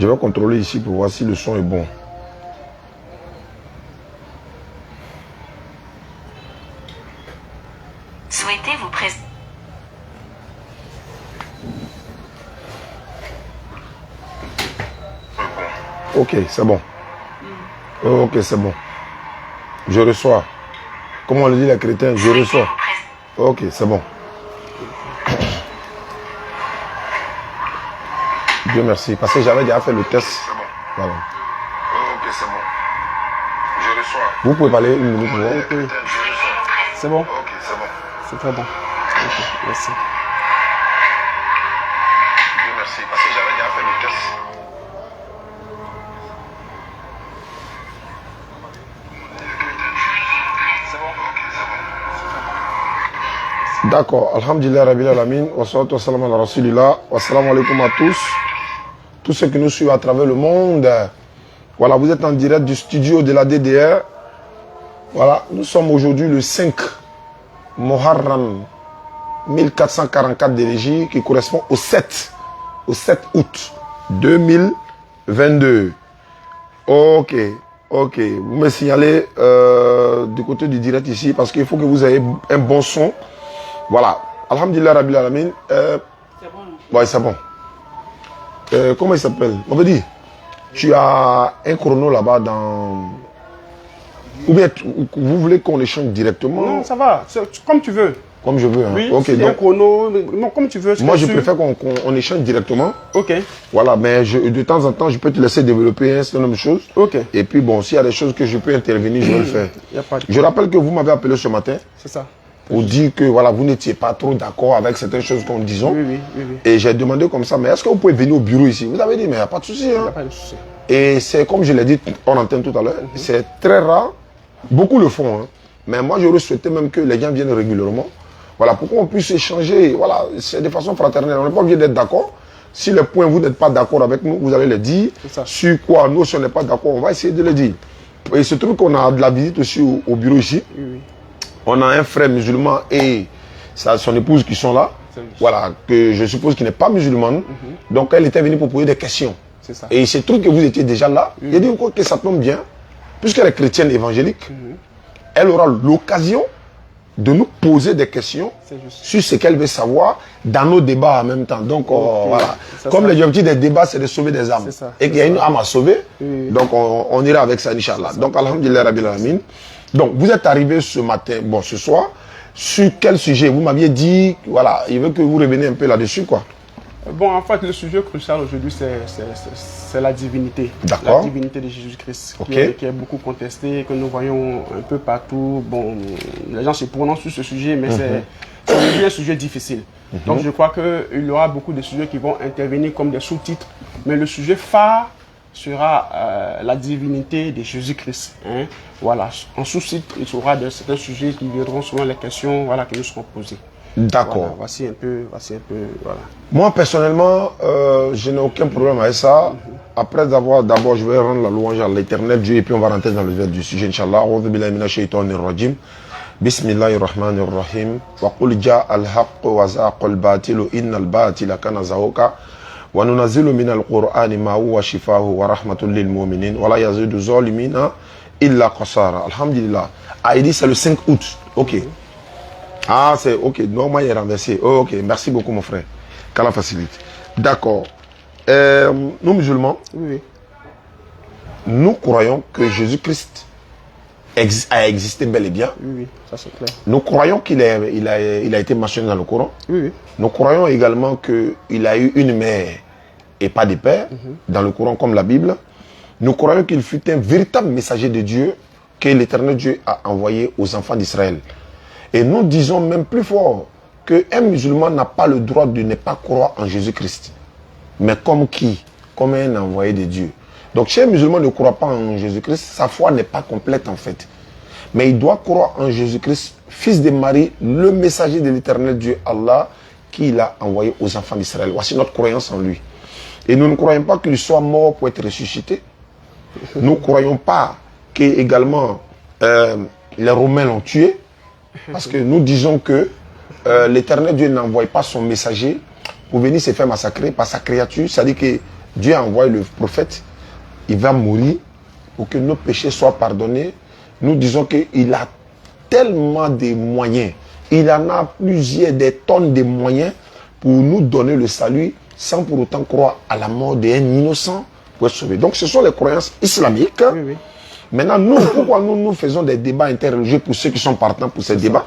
Je vais contrôler ici pour voir si le son est bon. Souhaitez-vous présenter? Ok, c'est bon. Ok, c'est bon. Je reçois. Comment on le dit les chrétiens? Je reçois. Ok, c'est bon. Dieu merci. Parce que j'avais déjà fait le test. C'est bon. Voilà. Ok, c'est bon. Je reçois. Vous pouvez parler une minute pour voir. Je reçois. C'est bon? Ok, c'est bon. C'est très bon. Ok, merci. Dieu merci. Parce que j'avais déjà fait le test. C'est bon? Ok, c'est bon. D'accord. Alhamdulillah Rabbil Alamin. Wa salatu wa salam ala Rasulillah. Wa salam alaikum à tous ceux qui nous suivent à travers le monde. Voilà, vous êtes en direct du studio de la DDR. Voilà, nous sommes aujourd'hui le 5 Muharram 1444 de l'Égypte qui correspond au 7 août 2022. Ok, ok. Vous me signalez du côté du direct ici parce qu'il faut que vous ayez un bon son. Voilà. Alhamdulillah Rabbil Alamin. C'est bon. Ouais, c'est bon. Comment il s'appelle? On veut dire, tu as un chrono là-bas dans... Ou bien vous voulez qu'on échange directement? Non, ça va. Comme tu veux. Comme je veux. Hein. Oui, Ok, si donc, un chrono. Non, comme tu veux. moi, je préfère qu'on échange directement. Ok. Voilà, mais de temps en temps, je peux te laisser développer un certain nombre de choses. Ok. Et puis, bon, s'il y a des choses que je peux intervenir, je vais le faire. Y a pas de... Je rappelle que vous m'avez appelé ce matin C'est ça. pour dire que voilà, vous n'étiez pas trop d'accord avec certaines choses qu'on disait. Oui. Et j'ai demandé comme ça, mais est-ce que vous pouvez venir au bureau ici? Vous avez dit, mais il n'y a pas de souci. Y a Hein. pas de souci. Et c'est comme je l'ai dit en antenne tout à l'heure, c'est très rare. Beaucoup le font. Hein. Mais moi, j'aurais souhaité même que les gens viennent régulièrement. Voilà, pour qu'on puisse échanger. Voilà, c'est de façon fraternelle. On n'est pas obligé d'être d'accord. Si les points, vous n'êtes pas d'accord avec nous, vous allez les dire. Sur quoi, nous, si on n'est pas d'accord, on va essayer de les dire. Et ce truc qu'on a de la visite aussi au bureau ici. Oui. On a un frère musulman et son épouse qui sont là. Voilà, que je suppose qu'il n'est pas musulmane. Donc, elle était venue pour poser des questions. C'est ça. Et il se trouve que vous étiez déjà là. Il a dit que ça tombe bien. Puisqu'elle est chrétienne évangélique, elle aura l'occasion de nous poser des questions sur ce qu'elle veut savoir dans nos débats en même temps. Donc, voilà. Comme l'objectif des débats, c'est de sauver des âmes. Et qu'il y a une âme à sauver, donc on ira avec ça, Inch'Allah. Donc, Alhamdulillah Rabbil Alamin. Donc, vous êtes arrivé ce matin, bon, ce soir, sur quel sujet? Vous m'aviez dit, voilà, il veut que vous reveniez un peu là-dessus, quoi. Bon, en fait, le sujet crucial aujourd'hui, c'est la divinité. D'accord. La divinité de Jésus-Christ, Ok. qui est beaucoup contestée, que nous voyons un peu partout. Bon, les gens se prononcent sur ce sujet, mais c'est aujourd'hui un sujet difficile. Donc, je crois qu'il y aura beaucoup de sujets qui vont intervenir comme des sous-titres. Mais le sujet phare sera la divinité de Jésus-Christ. Hein. Voilà. En sous-titre, il y aura certains sujets qui viendront selon les questions voilà, qui nous seront posées. D'accord. Voilà, voici un peu, voilà. Moi, personnellement, je n'ai aucun problème avec ça. Après d'abord, je vais rendre la louange à l'éternel Dieu et puis on va rentrer dans le vif du sujet, Inch'Allah. A'udhu billahi minash shaitanir rajim. Bismillahirrahmanirrahim. Wa qul ja'a al-haqq wa zaqa al-batil innal batila kana zahuqa. Wa nunazzilu minal qur'ani ma huwa shifaa'un wa rahmatun lil mu'minin wa la yazidu zalimina illa qasara. Alhamdulillah. Ah, il dit c'est le 5 août. OK. Ah, c'est ok. Non, moi, il est renversé. Oh, ok, merci beaucoup, mon frère. Qu'Allah facilite. D'accord. Nous, musulmans, nous croyons que Jésus-Christ a existé bel et bien. Oui, ça c'est clair. Nous croyons qu'il a été mentionné dans le Coran. Oui. Nous croyons également qu'il a eu une mère et pas de père dans le Coran comme la Bible. Nous croyons qu'il fut un véritable messager de Dieu que l'Éternel Dieu a envoyé aux enfants d'Israël. Et nous disons même plus fort qu'un musulman n'a pas le droit de ne pas croire en Jésus-Christ. Mais comme qui? Comme un envoyé de Dieu. Donc si un musulman ne croit pas en Jésus-Christ, sa foi n'est pas complète en fait. Mais il doit croire en Jésus-Christ, fils de Marie, le messager de l'éternel Dieu Allah, qu'il a envoyé aux enfants d'Israël. Voici notre croyance en lui. Et nous ne croyons pas qu'il soit mort pour être ressuscité. Nous ne croyons pas que également les Romains l'ont tué. Parce que nous disons que l'éternel Dieu n'envoie pas son messager pour venir se faire massacrer par sa créature. C'est-à-dire que Dieu a envoyé le prophète, il va mourir pour que nos péchés soient pardonnés. Nous disons qu'il a tellement de moyens. Il en a plusieurs, des tonnes de moyens pour nous donner le salut sans pour autant croire à la mort d'un innocent pour être sauvé. Donc ce sont les croyances islamiques. Oui, oui. Maintenant, nous, pourquoi nous faisons des débats interreligieux pour ceux qui sont partants pour ces débats?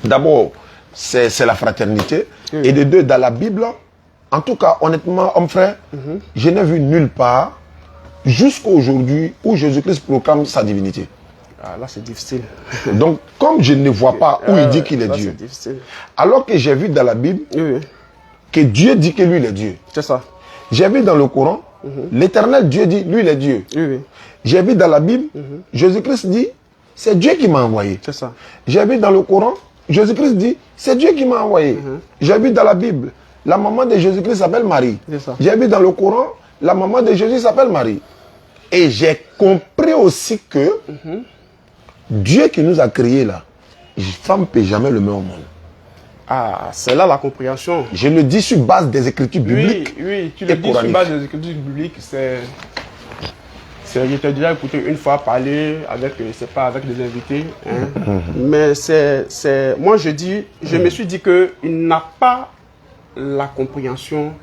D'abord, c'est la fraternité. Oui. Et de deux, dans la Bible, en tout cas, honnêtement, homme frère, je n'ai vu nulle part, jusqu'à aujourd'hui, où Jésus-Christ proclame sa divinité. Ah, là, c'est difficile. Donc, comme je ne vois pas où il dit qu'il est là, Dieu, c'est difficile. alors que j'ai vu dans la Bible Oui, oui. que Dieu dit que lui, il est Dieu. C'est ça. J'ai vu dans le Coran, l'éternel Dieu dit, lui, il est Dieu. Oui, oui. J'ai vu dans la Bible, Jésus-Christ dit, c'est Dieu qui m'a envoyé. C'est ça. J'ai vu dans le Coran, Jésus-Christ dit, c'est Dieu qui m'a envoyé. J'ai vu dans la Bible, la maman de Jésus-Christ s'appelle Marie. C'est ça. J'ai vu dans le Coran, la maman de Jésus s'appelle Marie. Et j'ai compris aussi que Dieu qui nous a créés là, femme ne peut jamais le mettre au monde. Ah, c'est là la compréhension. Je le dis sur base des écritures bibliques. Oui, oui, tu le et dis sur coraniques. base des écritures bibliques, je t'ai déjà écouté une fois parler avec, c'est pas avec des invités, hein. Mais moi je me suis dit que il n'a pas la compréhension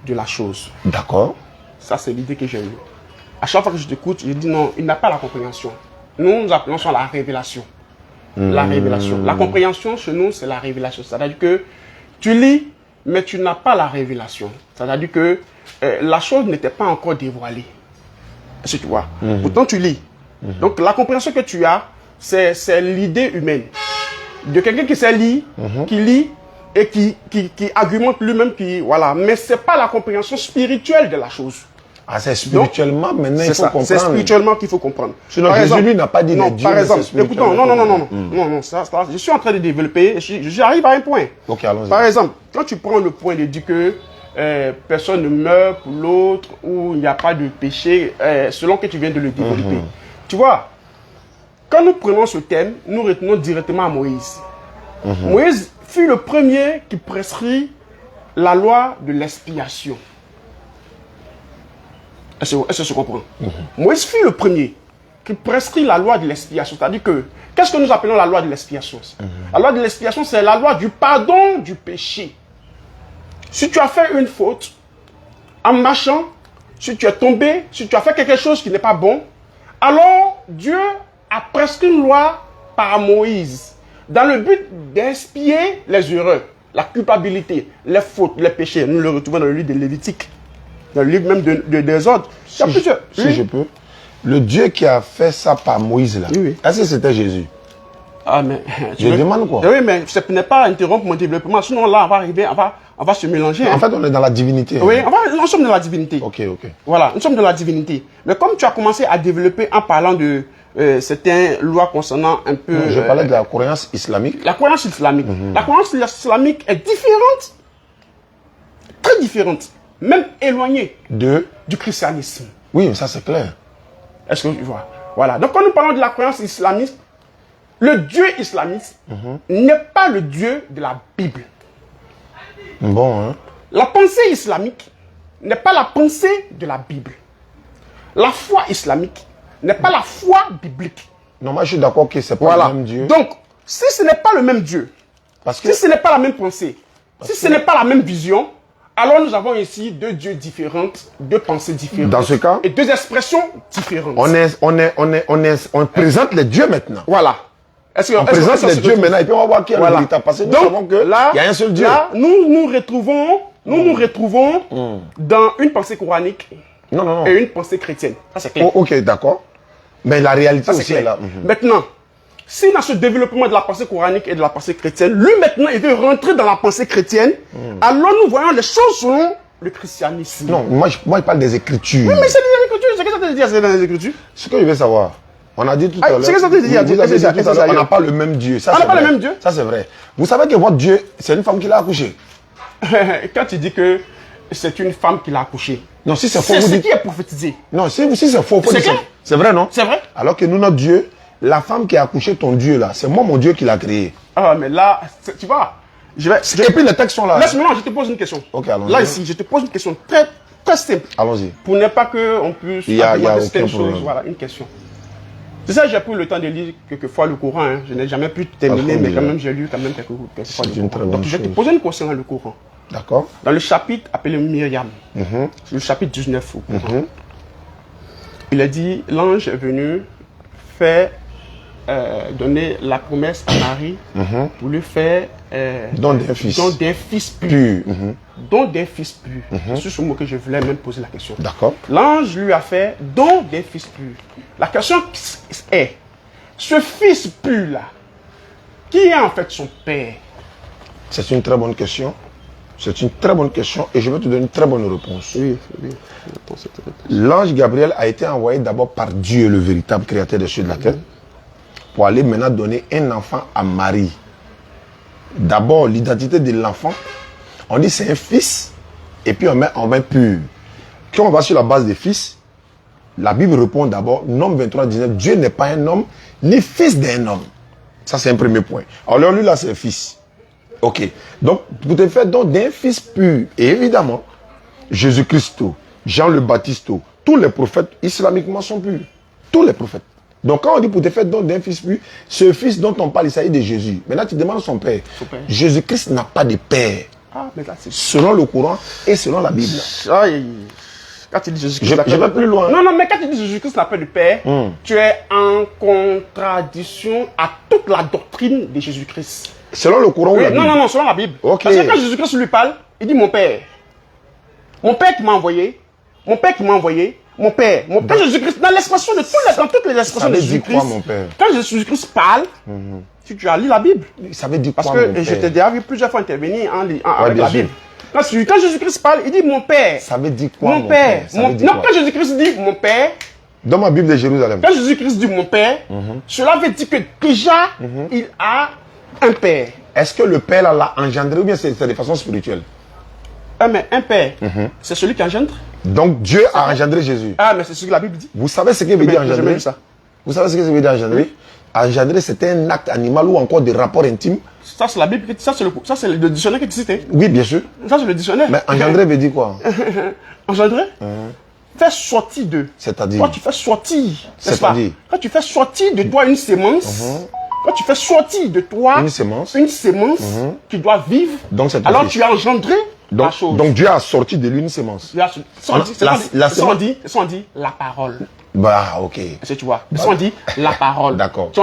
de la chose. D'accord. Ça, c'est l'idée que j'ai eue. À chaque fois que je t'écoute, je dis non, il n'a pas la compréhension. Nous appelons ça la révélation. La révélation. La compréhension, chez nous, c'est la révélation. C'est-à-dire que tu lis, mais tu n'as pas la révélation. C'est-à-dire que la chose n'était pas encore dévoilée. Est-ce que tu vois? Pourtant, tu lis. Donc, la compréhension que tu as, c'est l'idée humaine. De quelqu'un qui sait lire, qui lit et qui argumente lui-même, voilà. Mais ce n'est pas la compréhension spirituelle de la chose. Ah, c'est spirituellement, maintenant, il faut comprendre. C'est spirituellement qu'il faut comprendre. Sinon, Jésus, lui, n'a pas dit les dieux, par exemple, écoutons, non, Mm. je suis en train de développer, j'arrive à un point. Ok, allons-y. Par exemple, quand tu prends le point de dire que personne ne meurt pour l'autre, ou il n'y a pas de péché, selon que tu viens de le développer. Tu vois, quand nous prenons ce thème, nous retenons directement à Moïse. Moïse fut le premier qui prescrit la loi de l'expiation. Est-ce que je comprends? Moïse fut le premier qui prescrit la loi de l'expiation. C'est-à-dire que, qu'est-ce que nous appelons la loi de l'expiation? La loi de l'expiation, c'est la loi du pardon du péché. Si tu as fait une faute, en marchant, si tu es tombé, si tu as fait quelque chose qui n'est pas bon, alors Dieu a prescrit une loi par Moïse, dans le but d'expier les erreurs, la culpabilité, les fautes, les péchés. Nous le retrouvons dans le livre de Lévitique. Dans le livre même des ordres. Si je peux. Le Dieu qui a fait ça par Moïse là, Oui. est-ce que c'était Jésus? Ah, mais Je demande quoi? Oui, mais ce n'est pas interrompre mon développement. Sinon, là, on va arriver, on va se mélanger. En fait, on est dans la divinité. Oui, nous sommes dans la divinité. Ok. Voilà, nous sommes dans la divinité. Mais comme tu as commencé à développer en parlant de certaines lois concernant un peu... Je parlais de la croyance islamique. La croyance islamique. La croyance islamique est différente, très différente, même éloignée du christianisme. Oui, ça c'est clair. Est-ce que tu vois? Voilà. Donc quand nous parlons de la croyance islamiste, le Dieu islamiste n'est pas le Dieu de la Bible. Bon, hein? La pensée islamique n'est pas la pensée de la Bible. La foi islamique n'est pas la foi biblique. Non, moi je suis d'accord que c'est pas le même Dieu. Donc, si ce n'est pas le même Dieu, Parce que... si ce n'est pas la même pensée, si ce n'est pas la même vision, alors nous avons ici deux dieux différents, deux pensées différentes. Dans ce cas, et deux expressions différentes. on présente les dieux maintenant. Voilà. On présente les dieux maintenant et puis on va voir qui est le véritable. Parce que nous savons qu'il y a un seul Dieu. Là, nous nous retrouvons dans une pensée coranique et une pensée chrétienne. Ça, c'est clair. Ok, d'accord. Mais la réalité aussi est là. Maintenant, si dans ce développement de la pensée coranique et de la pensée chrétienne, lui maintenant, il veut rentrer dans la pensée chrétienne, alors nous voyons les choses selon le christianisme. Non, moi je parle des Écritures. Oui, mais c'est des Écritures. C'est ce que ça te dit, c'est dans les Écritures. Ce que je veux savoir, on a dit tout à l'heure. C'est ce que ça te dit, on n'a pas le même Dieu. On n'a pas le même Dieu. Ça c'est vrai. Vous savez que votre Dieu, c'est une femme qui l'a accouché. Quand tu dis que c'est une femme qui l'a accouché. Non, si c'est faux, c'est ce qui est prophétisé. Non, si c'est faux, c'est vrai, non? C'est vrai. Alors que nous, notre Dieu, la femme qui a accouché ton Dieu là, c'est moi mon Dieu qui l'a créé. Ah, mais là, tu vois, Et puis les textes sont là. Laisse-moi, je te pose une question. Ok, allons-y. Là, ici, je te pose une question très très simple. Allons-y. Pour ne pas qu'on puisse Il y a aborder aucun certaines choses. problème. Voilà, une question. C'est ça, j'ai pris le temps de lire quelquefois le Coran. Hein. Je n'ai jamais pu terminer, mais quand même, j'ai lu quand même quelquefois C'est le une Coran. très bonne Donc, je vais te chose. poser une question dans le Coran. D'accord. Dans le chapitre appelé Myriam, le chapitre 19 au Coran, il a dit, l'ange est venu faire donner la promesse à Marie pour lui faire Don d'un fils. don d'un fils pur. Pur. Don d'un fils pur. C'est ce mot que je voulais même poser la question. D'accord. L'ange lui a fait don d'un fils pur. La question est, ce fils pur-là, qui est en fait son père? C'est une très bonne question. C'est une très bonne question et je vais te donner une très bonne réponse. Oui. L'ange Gabriel a été envoyé d'abord par Dieu, le véritable créateur des cieux et de la terre, pour aller maintenant donner un enfant à Marie. D'abord, l'identité de l'enfant, on dit c'est un fils et puis on met pur. Quand on va sur la base des fils, la Bible répond d'abord, Nombre 23, 19, Dieu n'est pas un homme, ni fils d'un homme. Ça, c'est un premier point. Alors lui, là, c'est un fils. Ok. Donc, pour te faire don d'un fils pur, et évidemment, Jésus-Christ, Jean le Baptiste, tous les prophètes islamiquement sont purs. Tous les prophètes. Donc, quand on dit pour te faire don d'un fils pur, ce fils dont on parle, il s'agit de Jésus. Maintenant, tu demandes son père. Jésus-Christ n'a pas de père. Ah, mais là, c'est... Selon le Coran et selon la Bible. Aïe. Quand tu dis Jésus-Christ, Je vais plus loin. Non, mais quand tu dis Jésus-Christ n'a pas de père, tu es en contradiction à toute la doctrine de Jésus-Christ. Selon le Coran ou la Bible? Non, selon la Bible. Ok. Parce que quand Jésus-Christ lui parle, il dit mon père. Mon père qui m'a envoyé. Mon père qui m'a envoyé. Mon père. Quand Jésus-Christ, dans l'expression de dans toutes les expressions de veut dire Jésus-Christ, quoi, mon père? quand Jésus-Christ parle, si tu as lu la Bible, Ça veut dire parce quoi, mon que je père? t'ai déjà vu plusieurs fois intervenir avec bien la sûr. Bible. Quand Jésus-Christ parle, il dit mon père. Ça veut dire quoi, Mon père. Ça veut dire Non, quoi? quand Jésus-Christ dit mon père, Dans ma Bible de Jérusalem. quand Jésus-Christ dit mon père, cela veut dire que déjà, il a un père. Est-ce que le père là, l'a engendré ou bien c'est de façon spirituelle? Ah, mais un père, c'est celui qui engendre. Donc Dieu a engendré Jésus. Ah, mais c'est ce que la Bible dit. Vous savez ce que veut Mais dire j'ai jamais engendrer? vu ça. Vous savez ce que ça veut dire engendrer? Engendrer, c'est un acte animal ou encore des rapports intimes. Ça, c'est la Bible, ça, c'est le dictionnaire que tu citais. Oui, bien sûr. Ça, c'est le dictionnaire. Mais engendrer veut dire quoi? Engendrer faire sortir de. C'est-à-dire? Quand tu fais sortir, n'est-ce pas? C'est-à-dire? Quand tu fais sortir de toi une sémence, quand tu fais sortir de toi Une sémence. qui doit vivre, Donc, c'est ton alors fils. tu as engendré la Donc, chose. donc Dieu a sorti de lui une sémence. Ça, on dit la parole. Bah, ok. Est-ce que tu vois? Ça, on dit la parole. D'accord. Ça,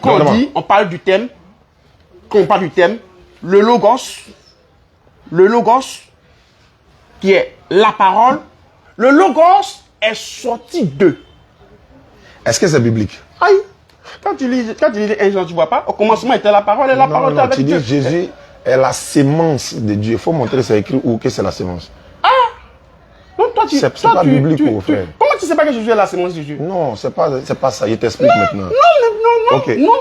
quand Non, on parle du thème, quand on parle du thème, le logos, qui est la parole, le logos est sorti d'eux. Est-ce que c'est biblique? Aïe! Quand tu lis un jour, tu vois pas? Au commencement était la parole et la parole était Non, avec tu Dieu. dis Jésus est la sémence de Dieu. Il faut montrer, c'est écrit où que c'est la sémence. Donc toi, C'est pas biblique, mon frère. Comment tu sais pas que Jésus est la sémence de Dieu? Non, c'est pas ça. Je t'explique maintenant. Non. Ok. Non.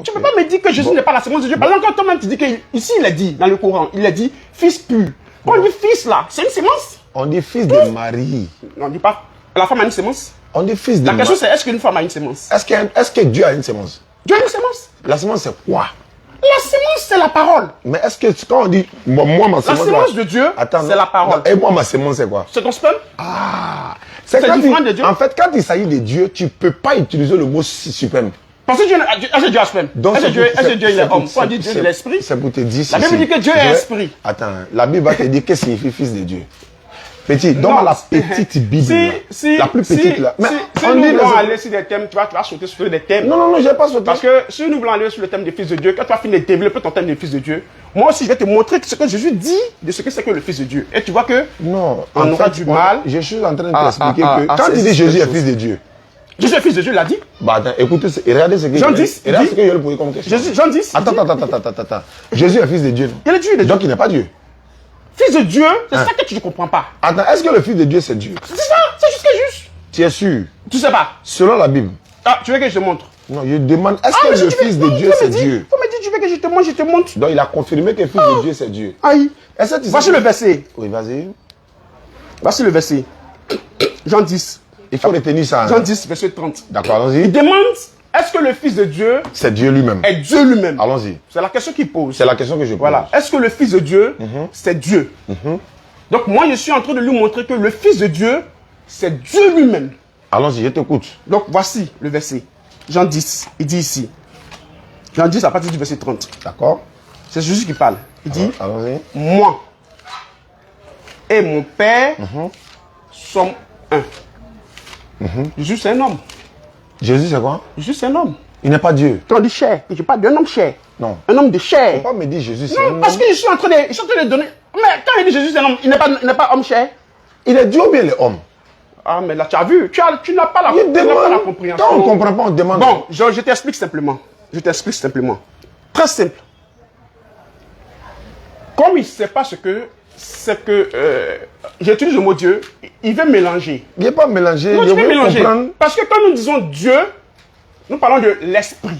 Tu peux pas me dire que Jésus n'est pas la sémence de Dieu. Par exemple, quand toi-même tu dis que ici il a dit dans le Coran, il a dit fils pur. Quand on dit fils là, c'est une sémence. On dit fils de Marie. Non, on dit pas. La femme a une sémence. On dit fils de La question Marie. c'est est-ce qu'une femme a une sémence? Est-ce que Dieu a une sémence? Dieu a une sémence. La sémence, c'est quoi? La sémence c'est la parole. Mais est-ce que quand on dit moi ma La sémence. sémence de Dieu, Attends, c'est la parole. Et moi ma sémence, c'est quoi? C'est ton sperme. C'est C'est différent de Dieu. En fait, quand il s'agit de Dieu, tu peux pas utiliser le mot suprême. Parce que Dieu a sperme. Donc, Est-ce que Dieu il est homme? Quand on dit Dieu est l'esprit, C'est pour te dire la Bible dit que Dieu est esprit. Attends, la Bible va te dire qu'est-ce que signifie fils de Dieu. Petit, donne-moi la petite Bible. là. La plus petite là. Mais si on nous dit voulons les- aller sur des thèmes, tu vas sauter sur des thèmes. Non, j'ai pas sauté. Parce que si nous voulons aller sur le thème des fils de Dieu, quand tu vas finir de développer ton thème des fils de Dieu, moi aussi je vais te montrer ce que Jésus dit de ce que c'est que le fils de Dieu. Et tu vois que Non, on aura du mal. Je suis en train de t'expliquer que quand c'est- tu dis c'est Jésus est chose. fils de Dieu, Jésus est fils de Dieu, il l'a dit. bah attends, écoutez, regardez ce que Jean 10, regarde dit- ce que je vais poser comme question. Jean 10. Attends. Jésus est fils de Dieu. Il est Dieu, il est Dieu. Donc il n'est pas Dieu. Fils de Dieu, c'est ça que tu ne comprends pas. Attends, est-ce que le fils de Dieu c'est Dieu? C'est ça, c'est juste que juste. Tu es sûr? Tu sais pas. Selon la Bible. Ah, tu veux que je te montre? Non, je demande, est-ce Ah, mais que si le tu veux- fils non, de Dieu faut c'est me dire- Dieu? Faut me dire, tu veux que je te montre? Donc il a confirmé que le fils de Dieu c'est Dieu. Aïe. Est-ce que tu sais- Voici le verset. Oui, vas-y. Voici le verset. Jean 10. Il faut retenir ça. hein. Jean 10, verset 30. D'accord, Il allons-y. demande, est-ce que le Fils de Dieu C'est Dieu lui-même. est Dieu lui-même? Allons-y. C'est la question qu'il pose. C'est la question que je pose. Voilà. Est-ce que le Fils de Dieu, c'est Dieu? Donc moi, je suis en train de lui montrer que le Fils de Dieu, c'est Dieu lui-même. Allons-y, je t'écoute. Donc voici le verset. Jean 10, il dit ici. Jean 10 à partir du verset 30. D'accord. C'est Jésus qui parle. Il dit, Allons-y. moi et mon Père sommes un. Jésus, c'est un homme. Jésus, c'est quoi? Jésus, c'est un homme. Il n'est pas Dieu. Quand on dit chair, je parle d'un homme chair. Non. Un homme de chair. Faut pas me dire Jésus, c'est un Non, homme. parce que je suis en train de donner... Mais quand il dit Jésus, c'est un homme, il n'est pas homme chair. Il est Dieu ou bien il est homme? Ah, mais là, tu as vu, tu n'as pas la, Il tu n'as pas la demande. compréhension. Quand on ne comprend pas, on demande. Bon, je t'explique simplement. Je t'explique simplement. Très simple. Comme il ne sait pas ce que... C'est que... j'utilise le mot Dieu. Il veut mélanger. Il n'est pas mélangé. Non, Je tu veux veux mélanger. comprendre. Parce que quand nous disons Dieu, nous parlons de l'esprit.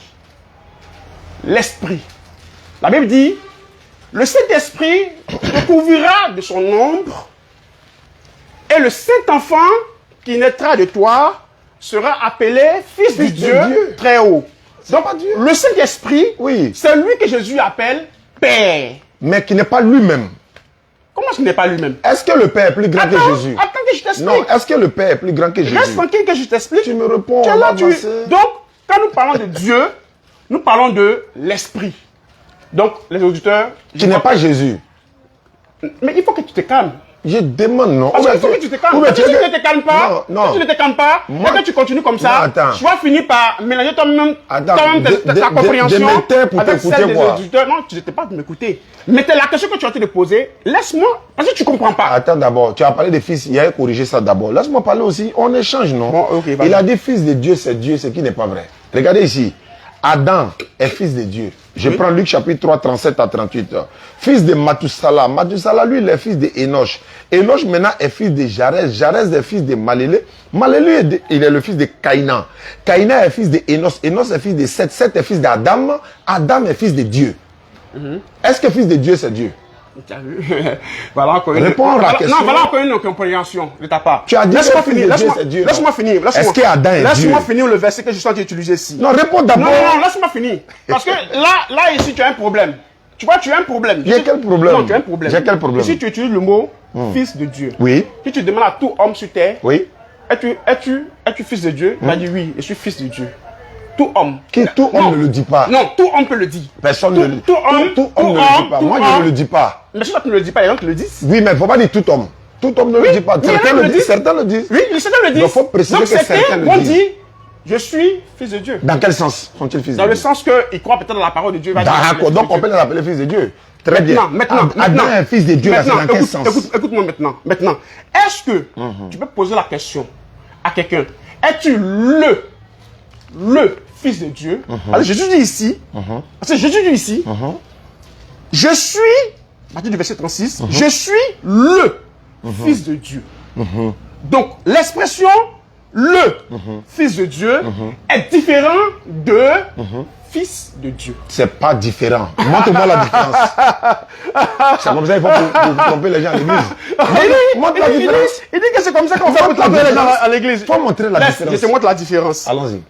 L'esprit. La Bible dit, le Saint-Esprit te couvrira de son ombre et le Saint-Enfant qui naîtra de toi sera appelé Fils de Dieu très haut. Donc, pas Dieu. le Saint-Esprit, Oui. c'est lui que Jésus appelle Père. Mais qui n'est pas lui-même. Comment est-ce qu'il n'est pas lui-même? Est-ce que le Père est plus grand que Jésus? Attends que je t'explique. Non, est-ce que le Père est plus grand que Reste Jésus? tranquille que je t'explique. Tu me réponds, Tu es on là, va avancer. Donc, quand nous parlons de Dieu, nous parlons de l'esprit. Donc, les auditeurs... Qui n'est pas Jésus. Mais il faut que tu te calmes. Je demande, non. Parce qu'il faut que tu te calmes. Ou bien Si tu ne te calmes pas, Non, non. si tu ne te calmes pas, Moi- et que tu continues comme Non, ça, attends. tu vas finir par mélanger toi-même Attends, ta compréhension de me taire pour avec t'écouter, celle des quoi. auditeurs. Non, tu n'étais pas de m'écouter. Mais la question que tu es en train de poser, laisse-moi, parce que tu ne comprends pas. Attends d'abord, tu as parlé des fils, il a corrigé ça d'abord. Laisse-moi parler aussi, on échange, non? Bon, ok, vas-y. Il a dit fils de Dieu, c'est Dieu, ce qui n'est pas vrai. Regardez ici, Adam est fils de Dieu. Je prends Luc chapitre 3, 37 à 38. Fils de Mathusala. Mathusala, lui, il est fils de Enoch. Enoch maintenant est fils de Jarès. Jarès est fils de Malélé. Malélé, il est le fils de Caïnan. Caïnan est fils de Enos. Enos est fils de Seth. Seth est fils d'Adam. Adam est fils de Dieu. Est-ce que fils de Dieu, c'est Dieu? Tu as vu? Voilà encore une... Réponds à la question. Non, voilà encore une compréhension de ta part. Tu as dit laisse-moi que le finir, Fils de Dieu, c'est Dieu, non? laisse-moi finir. Est-ce qu'Adam est Dieu? Laisse-moi finir le verset que je suis en train d'utiliser ici. Non, réponds d'abord. Non, laisse-moi finir. Parce que là, ici, tu as un problème. Tu vois, tu as un problème. J'ai quel problème? Non, tu as un problème. J'ai quel problème? Ici, tu utilises le mot Fils de Dieu. Oui. Si tu demandes à tout homme sur terre, Oui. es-tu fils de Dieu? Il va dire oui, je suis fils de Dieu. Tout homme. Tout homme ne le dit pas. Non, tout homme peut le dire. Personne ne le dit. Tout homme, Tout homme ne le dit pas. Moi, je ne le dis pas. Mais si toi, tu ne le dis pas, il y en a qui le disent. Oui, mais il ne faut pas dire tout homme. Tout homme ne le dit pas. mais Certains il y en a le qui le disent. disent. Certains le disent. Oui, certains le disent. Il faut préciser Donc, que certains certains le vont disent. dire, je suis fils de Dieu. Dans quel sens sont-ils fils de Dans Dieu? le sens qu'ils croient peut-être dans la parole de Dieu. D'accord, donc on peut l'appeler fils de Dieu. Très bien. Maintenant, Adam est fils de Dieu, là, c'est dans quel sens? Écoute-moi maintenant. Est-ce que tu peux poser la question à quelqu'un, es-tu le fils de Dieu? Parce que Jésus dit ici, je suis, à partir du verset 36, je suis le fils de Dieu. Donc, l'expression le fils de Dieu est différent de fils de Dieu. C'est pas différent. Montre-moi la différence. C'est comme ça qu'il faut pour tromper les gens à l'église. Montre la différence. Il dit que c'est comme ça qu'on fait pour tromper les gens à l'église. Faut montrer la différence. Je te montre la différence. Allons-y.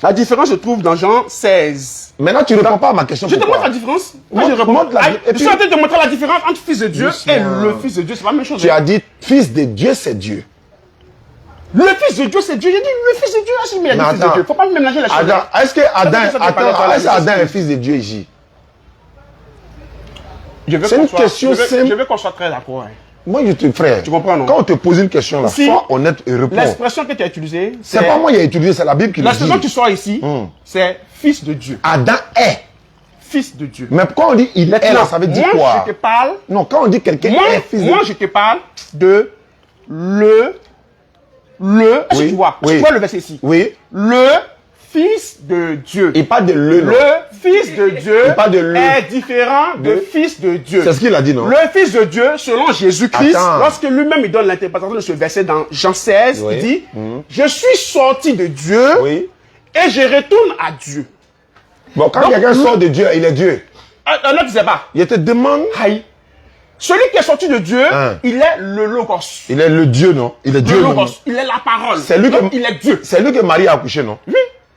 La différence se trouve dans Jean 16. Maintenant, tu ne réponds pas à ma question. Je te pourquoi? montre la différence. Montre- je réponds. montre la- et Je puis- suis en train de te montrer la différence entre fils de Dieu Doucement. et le fils de Dieu. C'est pas la même chose. Tu as dit fils de Dieu, c'est Dieu. Le fils de Dieu, c'est Dieu. J'ai dit le fils de Dieu. Ah, si, mais il y a Mais dit fils de attends. Dieu. Faut pas mélanger les choses. Adam, est-ce que Adam, Ça, tu parlais pas là, est-ce que Adam est fils de Dieu ici? C'est une question simple. Je veux qu'on soit très d'accord. Hein. Moi, je te frère. Tu comprends, non? Quand on te pose une question là, Si. sois honnête et réponds. L'expression que tu as utilisée, C'est pas moi qui ai étudié, c'est la Bible qui le l'expression qui dit. sort ici, c'est fils de Dieu. Adam est. Fils de Dieu. Mais quand on dit il est là, ça veut dire moi, quoi? je te parle. Non, quand on dit quelqu'un est fils de Moi, Dieu. je te parle de est-ce que Oui, tu vois? oui. Tu vois le verset ici. Oui. Le Fils de Dieu. Et pas de le. non. Le Fils de Dieu Et pas de le. est différent de De. Fils de Dieu. C'est ce qu'il a dit, non? Le Fils de Dieu, selon Jésus-Christ, Attends. lorsque lui-même il donne l'interprétation de ce verset dans Jean 16, Oui. il dit, je suis sorti de Dieu Oui. et je retourne à Dieu. Bon, quand Donc, quelqu'un sort de Dieu, il est Dieu. Un autre disait pas. Il te demande. Aïe. Celui qui est sorti de Dieu, Hein. il est le Logos. Il est le Dieu, non? Il est Dieu. Le non? Logos. Il est la parole. C'est lui Donc, que- il est Dieu. C'est lui que Marie a accouché, non? Oui.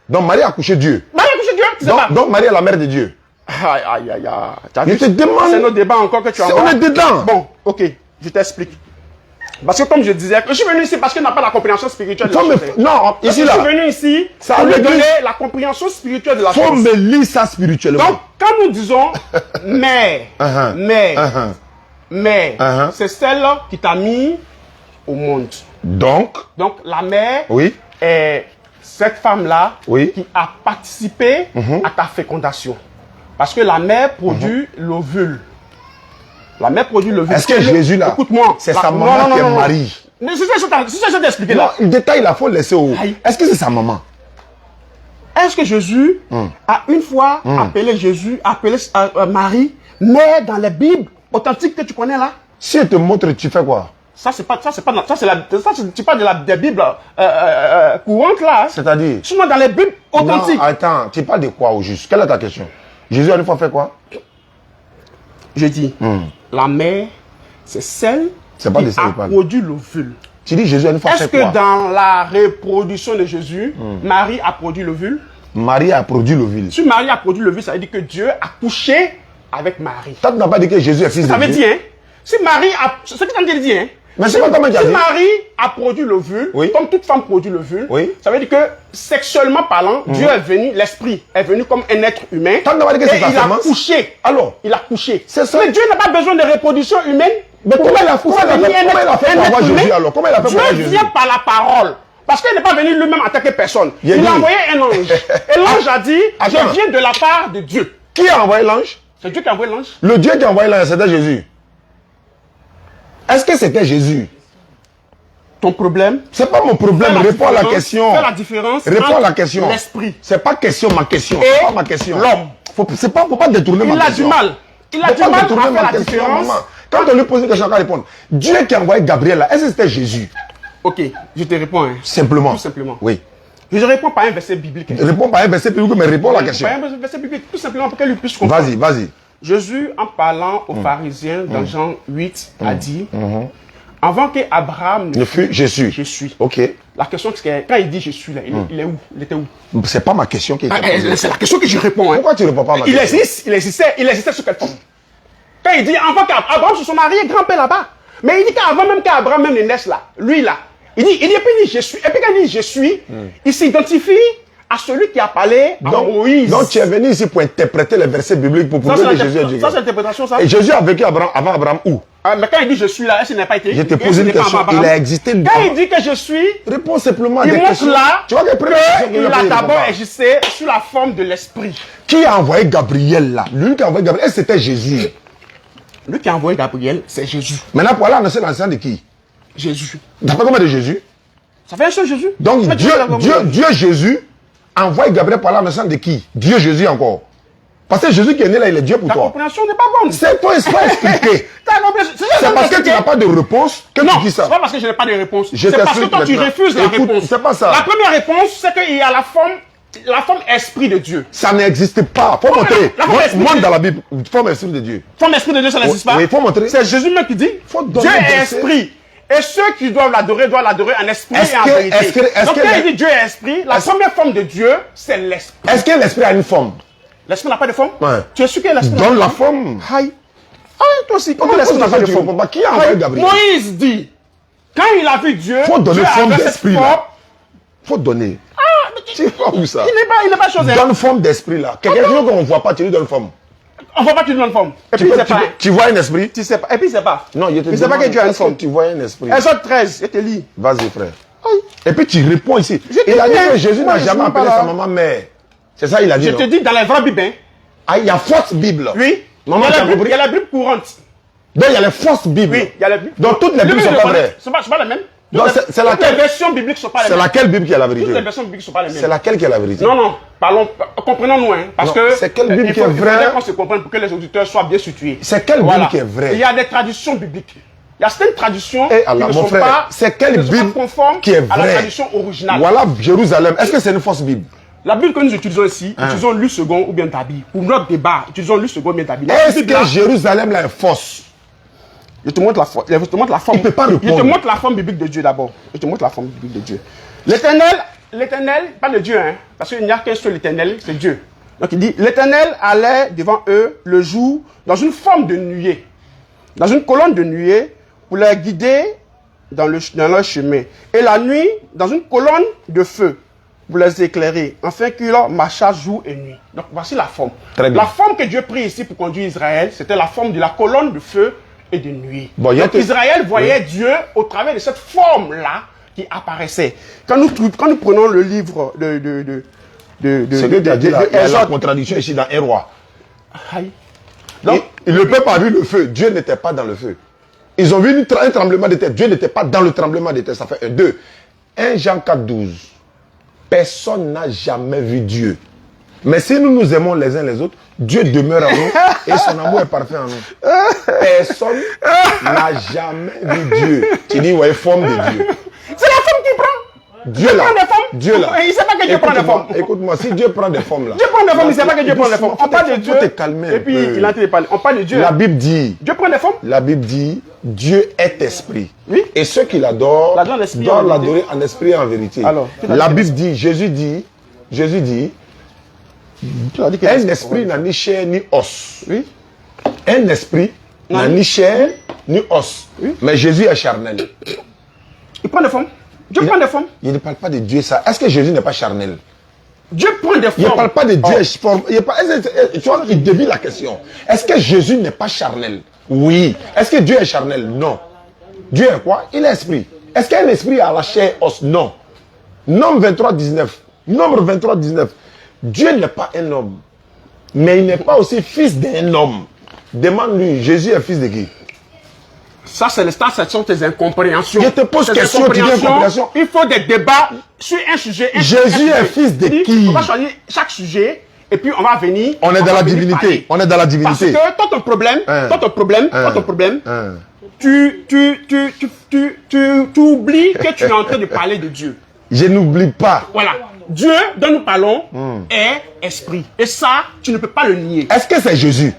Donc Marie a accouché Dieu. Marie a couché Dieu, tu sais pas. Donc Marie est la mère de Dieu. Aïe, aïe, aïe, aïe. T'as Je vu? te demande. C'est notre débat encore que tu as C'est- encore. on est dedans. Bon, ok. Je t'explique. Parce que comme je disais, je suis venu ici parce qu'il n'a pas la compréhension spirituelle de la chose. Non, ici Je là. suis venu ici Ça pour lui veut dire- donner la compréhension spirituelle de la Faut chose. me lire ça spirituellement. Donc, quand nous disons mère, mère, mère, c'est celle qui t'a mis au monde. Donc, La mère oui, est cette femme-là Oui. qui a participé à ta fécondation. Parce que la mère produit l'ovule. La mère produit l'ovule. est-ce que Jésus là, Écoute-moi. c'est sa maman qui est Marie? Mais c'est ça que je t'ai expliqué Non, là. le détail là, faut le laisser au. Aïe. Est-ce que c'est sa maman? Est-ce que Jésus a une fois appelé Jésus, appelé Marie, mère dans la Bible authentique que tu connais là? Si elle te montre, tu fais quoi? Tu parles de la Bible courante là. Hein? C'est-à-dire? Sinon dans les Bibles authentiques. Non, attends, tu parles de quoi au juste? Quelle est ta question? Jésus a une fois fait quoi? Je dis, la mère, c'est celle C'est pas de qui ça a qu'il parle. produit l'ovule. Tu dis Jésus a une fois Est-ce fait que quoi? dans la reproduction de Jésus, Marie a produit l'ovule? Marie a produit l'ovule. Si Marie a produit l'ovule, ça veut dire que Dieu a couché avec Marie. Toi, tu n'as pas dit que Jésus est fils de Ça veut Dieu. dire, hein? Si Marie a... C'est ce que tu as dit, hein? Mais c'est pas toi qui as Si dit. Marie a produit l'ovule, Oui. comme toute femme produit l'ovule, Oui. ça veut dire que sexuellement parlant, Dieu est venu, l'esprit est venu comme un être humain. Toi, tu n'as pas dit que c'est et sa il a semence. couché. Alors, Il a couché. C'est ça. Mais Dieu n'a pas besoin de reproduction humaine. mais comment il a fait pour avoir humain. Jésus alors? Comment il a fait pour Dieu avoir Jésus? vient par la parole. Parce qu'il n'est pas venu lui-même en tant que personne. Il a Il dit- a envoyé un ange. Et l'ange a dit, Attends. je viens de la part de Dieu. Qui a envoyé l'ange? C'est Dieu qui a envoyé l'ange. Le Dieu qui a envoyé l'ange, c'était Jésus. Est-ce que c'était Jésus? Ton problème, C'est pas mon problème. Réponds à la question. Fais la différence Réponds à entre la question. l'esprit. C'est pas question, ma question. Et C'est pas ma question. l'homme. Faut pas détourner ma Il a question. du mal. Il a Faut du pas mal à détourner faire ma la question, différence. maman. Quand on lui pose une question, on va répondre. Dieu qui a envoyé Gabriel là, est-ce que c'était Jésus? Ok, je te réponds. Hein. Simplement. Tout simplement. Oui. Je réponds par un verset biblique. Hein. Réponds pas un verset biblique, mais réponds à la question. Par un verset biblique, tout simplement pour qu'elle lui puisse comprendre. Vas-y, vas-y. Jésus, en parlant aux pharisiens dans Jean 8, a dit, avant qu'Abraham Ne fut, je suis. je suis. Ok. La question, c'est que quand il dit je suis là, il est où? Il était où? C'est pas ma question qui est posée. C'est la question que je réponds. Hein. Pourquoi tu réponds pas à ma Il question? existait sur quelle forme? Quand il dit avant qu'Abraham se soit marié, grand-père là-bas. Mais il dit qu'avant même qu'Abraham même ne naisse là, lui là, il dit, et puis il dit je suis. Et puis quand il dit je suis, il s'identifie à celui qui a parlé à Moïse. Donc tu es venu ici pour interpréter les versets bibliques pour Ça, prouver c'est que Jésus est Dieu. ça, c'est l'interprétation, ça. Et Jésus a vécu avant Abraham où? Mais quand il dit je suis là, est-ce qu'il n'a pas été? Je te Est-ce pose qu'il une n'est pas question. avant Il Abraham? a existé. Quand il dit que je suis, Réponds simplement à il des montre questions. là Tu vois que première question qu'il a d'abord existé sous la forme de l'esprit. Qui a envoyé Gabriel là? Lui qui a envoyé Gabriel, est-ce que c'était Jésus? Lui qui a envoyé Gabriel, c'est Jésus. Maintenant, pour aller annoncer l'enseignement de qui? Jésus. T'as pas combien de Jésus? Ça fait un seul Jésus. Donc Mais Dieu Jésus envoie Gabriel pour aller annoncer de qui? Dieu Jésus encore. Parce que Jésus qui est né là, il est Dieu pour Ta toi. compréhension n'est pas bonne. C'est toi, c'est pas expliqué. C'est parce que tu n'as pas de réponse que Non, tu dis ça. c'est pas parce que je n'ai pas de réponse. Je C'est parce que t'explique toi, tu maintenant. refuses la Écoute, réponse. c'est pas ça. La première réponse, c'est qu'il y a la forme esprit de Dieu. Ça n'existe pas. Faut montrer. la forme esprit Montre de- dans la Bible. Forme esprit de Dieu. Forme esprit de Dieu, ça n'existe pas. Oui, il faut montrer. C'est Jésus même qui dit Faut donner Dieu un est verset. esprit. Et ceux qui doivent l'adorer en esprit Est-ce et en que- vérité. est-ce que- Donc quand il dit Dieu est esprit, la première forme de Dieu, c'est l'esprit. Est-ce que l'esprit a une forme? L'esprit n'a pas de forme. Ouais. Tu es sûr que l'esprit n'a pas Donne de la forme? forme. Aïe. Ah, toi aussi, comment Pourquoi l'esprit n'a pas de tu forme? réponds pas? Qui a envoyé Gabriel? Moïse dit, quand il a vu Dieu, Faut donner Dieu forme avait cette d'esprit, là. forme. Faut donner. Ah, mais Tu vois où ça? il n'est pas chose. Hein. Donne forme d'esprit là. Quelque chose qu'on ne voit pas, tu lui donnes forme. On ne voit pas que tu donnes forme. Et puis, Tu, c'est pas. tu vois un esprit? Tu sais pas. Et puis, c'est pas. Non, je te Il sait pas demande, que Dieu a une est-ce que forme. tu vois un esprit? Exode 13, je te lis. Vas-y, frère. Et puis tu réponds ici. Je te Il a dit dis, que Jésus moi, n'a je jamais suis pas appelé là. sa maman mère. C'est ça, il a dit. Je non? te dis dans les vraies Bibles. Hein. Ah, il y a fausse Bible. Oui. Maman, il y tu a as la Bible, compris? il y a la Bible courante. Donc il y a les fausses Bibles. Oui, il y a la Bible. Donc toutes les Bibles ne sont pas vraies. Ce ne sont pas les mêmes. Donc, c'est Toutes laquelle? les versions bibliques ne sont pas les C'est mêmes. laquelle Bible qui est la Toutes les vérité? versions bibliques ne sont pas les mêmes. C'est laquelle qui est la vérité? Non, non, parlons, comprenons-nous, hein, parce Non, que c'est quelle Bible il qui est faut vraie? qu'on se comprenne pour que les auditeurs soient bien situés. C'est quelle Bible qui est vraie? Il y a des traditions bibliques. Il y a certaines traditions Eh, qui Allah, ne mon sont frère, pas, c'est quelle qui ne sont pas Bible conformes qui est à la vraie? tradition originale. Voilà Jérusalem. Est-ce que c'est une fausse Bible? La Bible que nous utilisons ici, utilisons Luc second ou bien Dabi. Pour notre débat, utilisons Luc second ou bien Dabi. Est-ce que Jérusalem là est fausse? Je te montre la forme. Je te montre la forme. Il peut pas répondre. Je te montre la forme biblique de Dieu d'abord. Je te montre la forme biblique de Dieu. L'éternel, pas de Dieu, hein, parce qu'il n'y a qu'un seul éternel, c'est Dieu. Donc il dit, l'éternel allait devant eux le jour dans une forme de nuée, dans une colonne de nuée, pour les guider dans leur chemin. Et la nuit, dans une colonne de feu, pour les éclairer, afin qu'ils marchent jour et nuit. Donc voici la forme. Très bien. La forme que Dieu prit ici pour conduire Israël, c'était la forme de la colonne de feu et de nuit. Bon, donc Israël voyait Dieu au travers de cette forme-là qui apparaissait. Quand nous prenons le livre de ce que tu as dit là, il y a la contradiction ici dans un roi. Aïe. Donc, il ne peut pas vu le feu. Dieu n'était pas dans le feu. Ils ont vu un tremblement de terre. Dieu n'était pas dans le tremblement de terre. Ça fait 1, 2. 1 Jean 4, 12. Personne n'a jamais vu Dieu. Mais si nous nous aimons les uns les autres, Dieu demeure en nous et son amour est parfait en nous. Personne n'a jamais vu Dieu. Tu dis, ouais, forme de Dieu. C'est la forme qui prend. Dieu là. Dieu là. Il ne sait pas que Dieu prend des formes. Écoute-moi, si Dieu prend des formes là. Dieu prend des formes, il ne sait pas que Dieu prend des formes. On parle de Dieu. Faut te calmer et puis il a entendu parler. On parle de Dieu. La Bible dit. Dieu prend des formes. La Bible dit, Dieu est esprit. Oui. Et ceux qui l'adorent doivent l'adorer en esprit et en vérité. Alors, la Bible dit, Jésus dit, un esprit n'a ni chair ni os. Oui. Un esprit n'a ni chair ni os. Oui. Mais Jésus est charnel. Il prend des formes. Dieu prend des formes. Il ne parle pas de Dieu ça. Est-ce que Jésus n'est pas charnel? Dieu prend des formes. Il ne parle pas de Dieu. Tu vois, il devine la question. Est-ce que Jésus n'est pas charnel? Oui. Est-ce que Dieu est charnel? Non. Dieu est quoi? Il est esprit. Est-ce qu'un esprit a la chair os? Non. Nombre 23, 19. Nombre 23, 19. Dieu n'est pas un homme. Mais il n'est pas aussi fils d'un homme. Demande-lui, Jésus est fils de qui? Ça, ce sont tes incompréhensions. Je te pose question, tu dis incompréhension. Il faut des débats sur un sujet. Jésus est fils de qui? On va choisir chaque sujet et puis on va venir. On est dans la divinité. On est dans la divinité. Parce que toi, ton problème, tu oublies que tu es en train de parler de Dieu. Je n'oublie pas. Voilà. Dieu dont nous parlons est esprit. Et ça, tu ne peux pas le nier. Est-ce que c'est Jésus?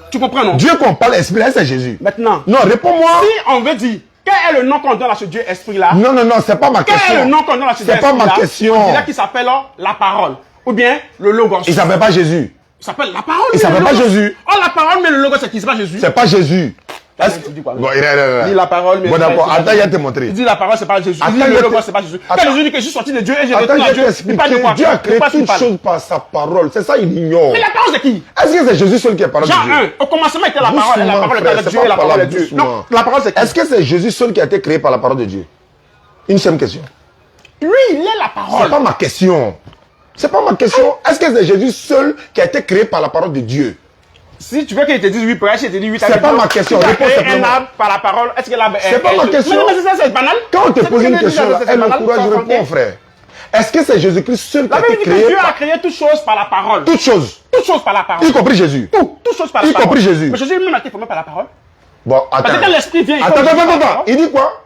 Tu comprends, non? Dieu qu'on parle esprit, c'est Jésus. Maintenant. Non, réponds-moi. Si on veut dire, quel est le nom qu'on donne à ce Dieu esprit-là? Non, c'est pas ma question. Quel est le nom qu'on donne à ce Dieu esprit-là? C'est pas ma question. On dirait qu'il s'appelle la parole. Ou bien le logos. Il s'appelle pas Jésus. Il s'appelle la parole. Il s'appelle pas Jésus. Oh, la parole, mais le logos, c'est qui? C'est pas Jésus. C'est pas Jésus. Tu dis quoi? Bon, il dit la parole, mais. Bon, d'accord. Attends, il va te montrer. Il dit la parole, c'est pas Jésus. Il dit le logos, c'est pas Jésus. Quand Jésus dit que je suis sorti de Dieu et j'ai retourné à Dieu, il parle de quoi? Dieu a créé toutes choses par sa parole. C'est ça, il ignore. Mais la parole, c'est qui? Est-ce que c'est Jésus seul qui est parole de Dieu? Jean 1. Au commencement était la parole, et la parole était avec Dieu, et la parole est Dieu. Non, la parole, c'est qui? Est-ce que c'est Jésus seul qui a été créé par la parole de Dieu? Une seule question. Lui, il est la parole. C'est pas ma question. C'est pas ma question. Est-ce que c'est Jésus seul qui a été créé par la parole de Dieu? Si tu veux qu'il te dise oui, pour il te dit oui. C'est pas ma question. Réponds simplement. Un arbre par la parole. Est-ce que l'arbre est. C'est pas ma question. Mais c'est banal. Quand on te pose une question, là, elle m'encourage, je réponds, frère. Est-ce que c'est Jésus-Christ seul qui a été créé? Dieu a créé toutes choses par la parole. Toutes choses. Toutes choses par la parole. Y compris Jésus. Toutes choses par la parole. Y compris Jésus. Mais Jésus lui-même a été formé par la parole. Bon, attends. Parce que quand l'esprit vient, Attends. Il dit quoi?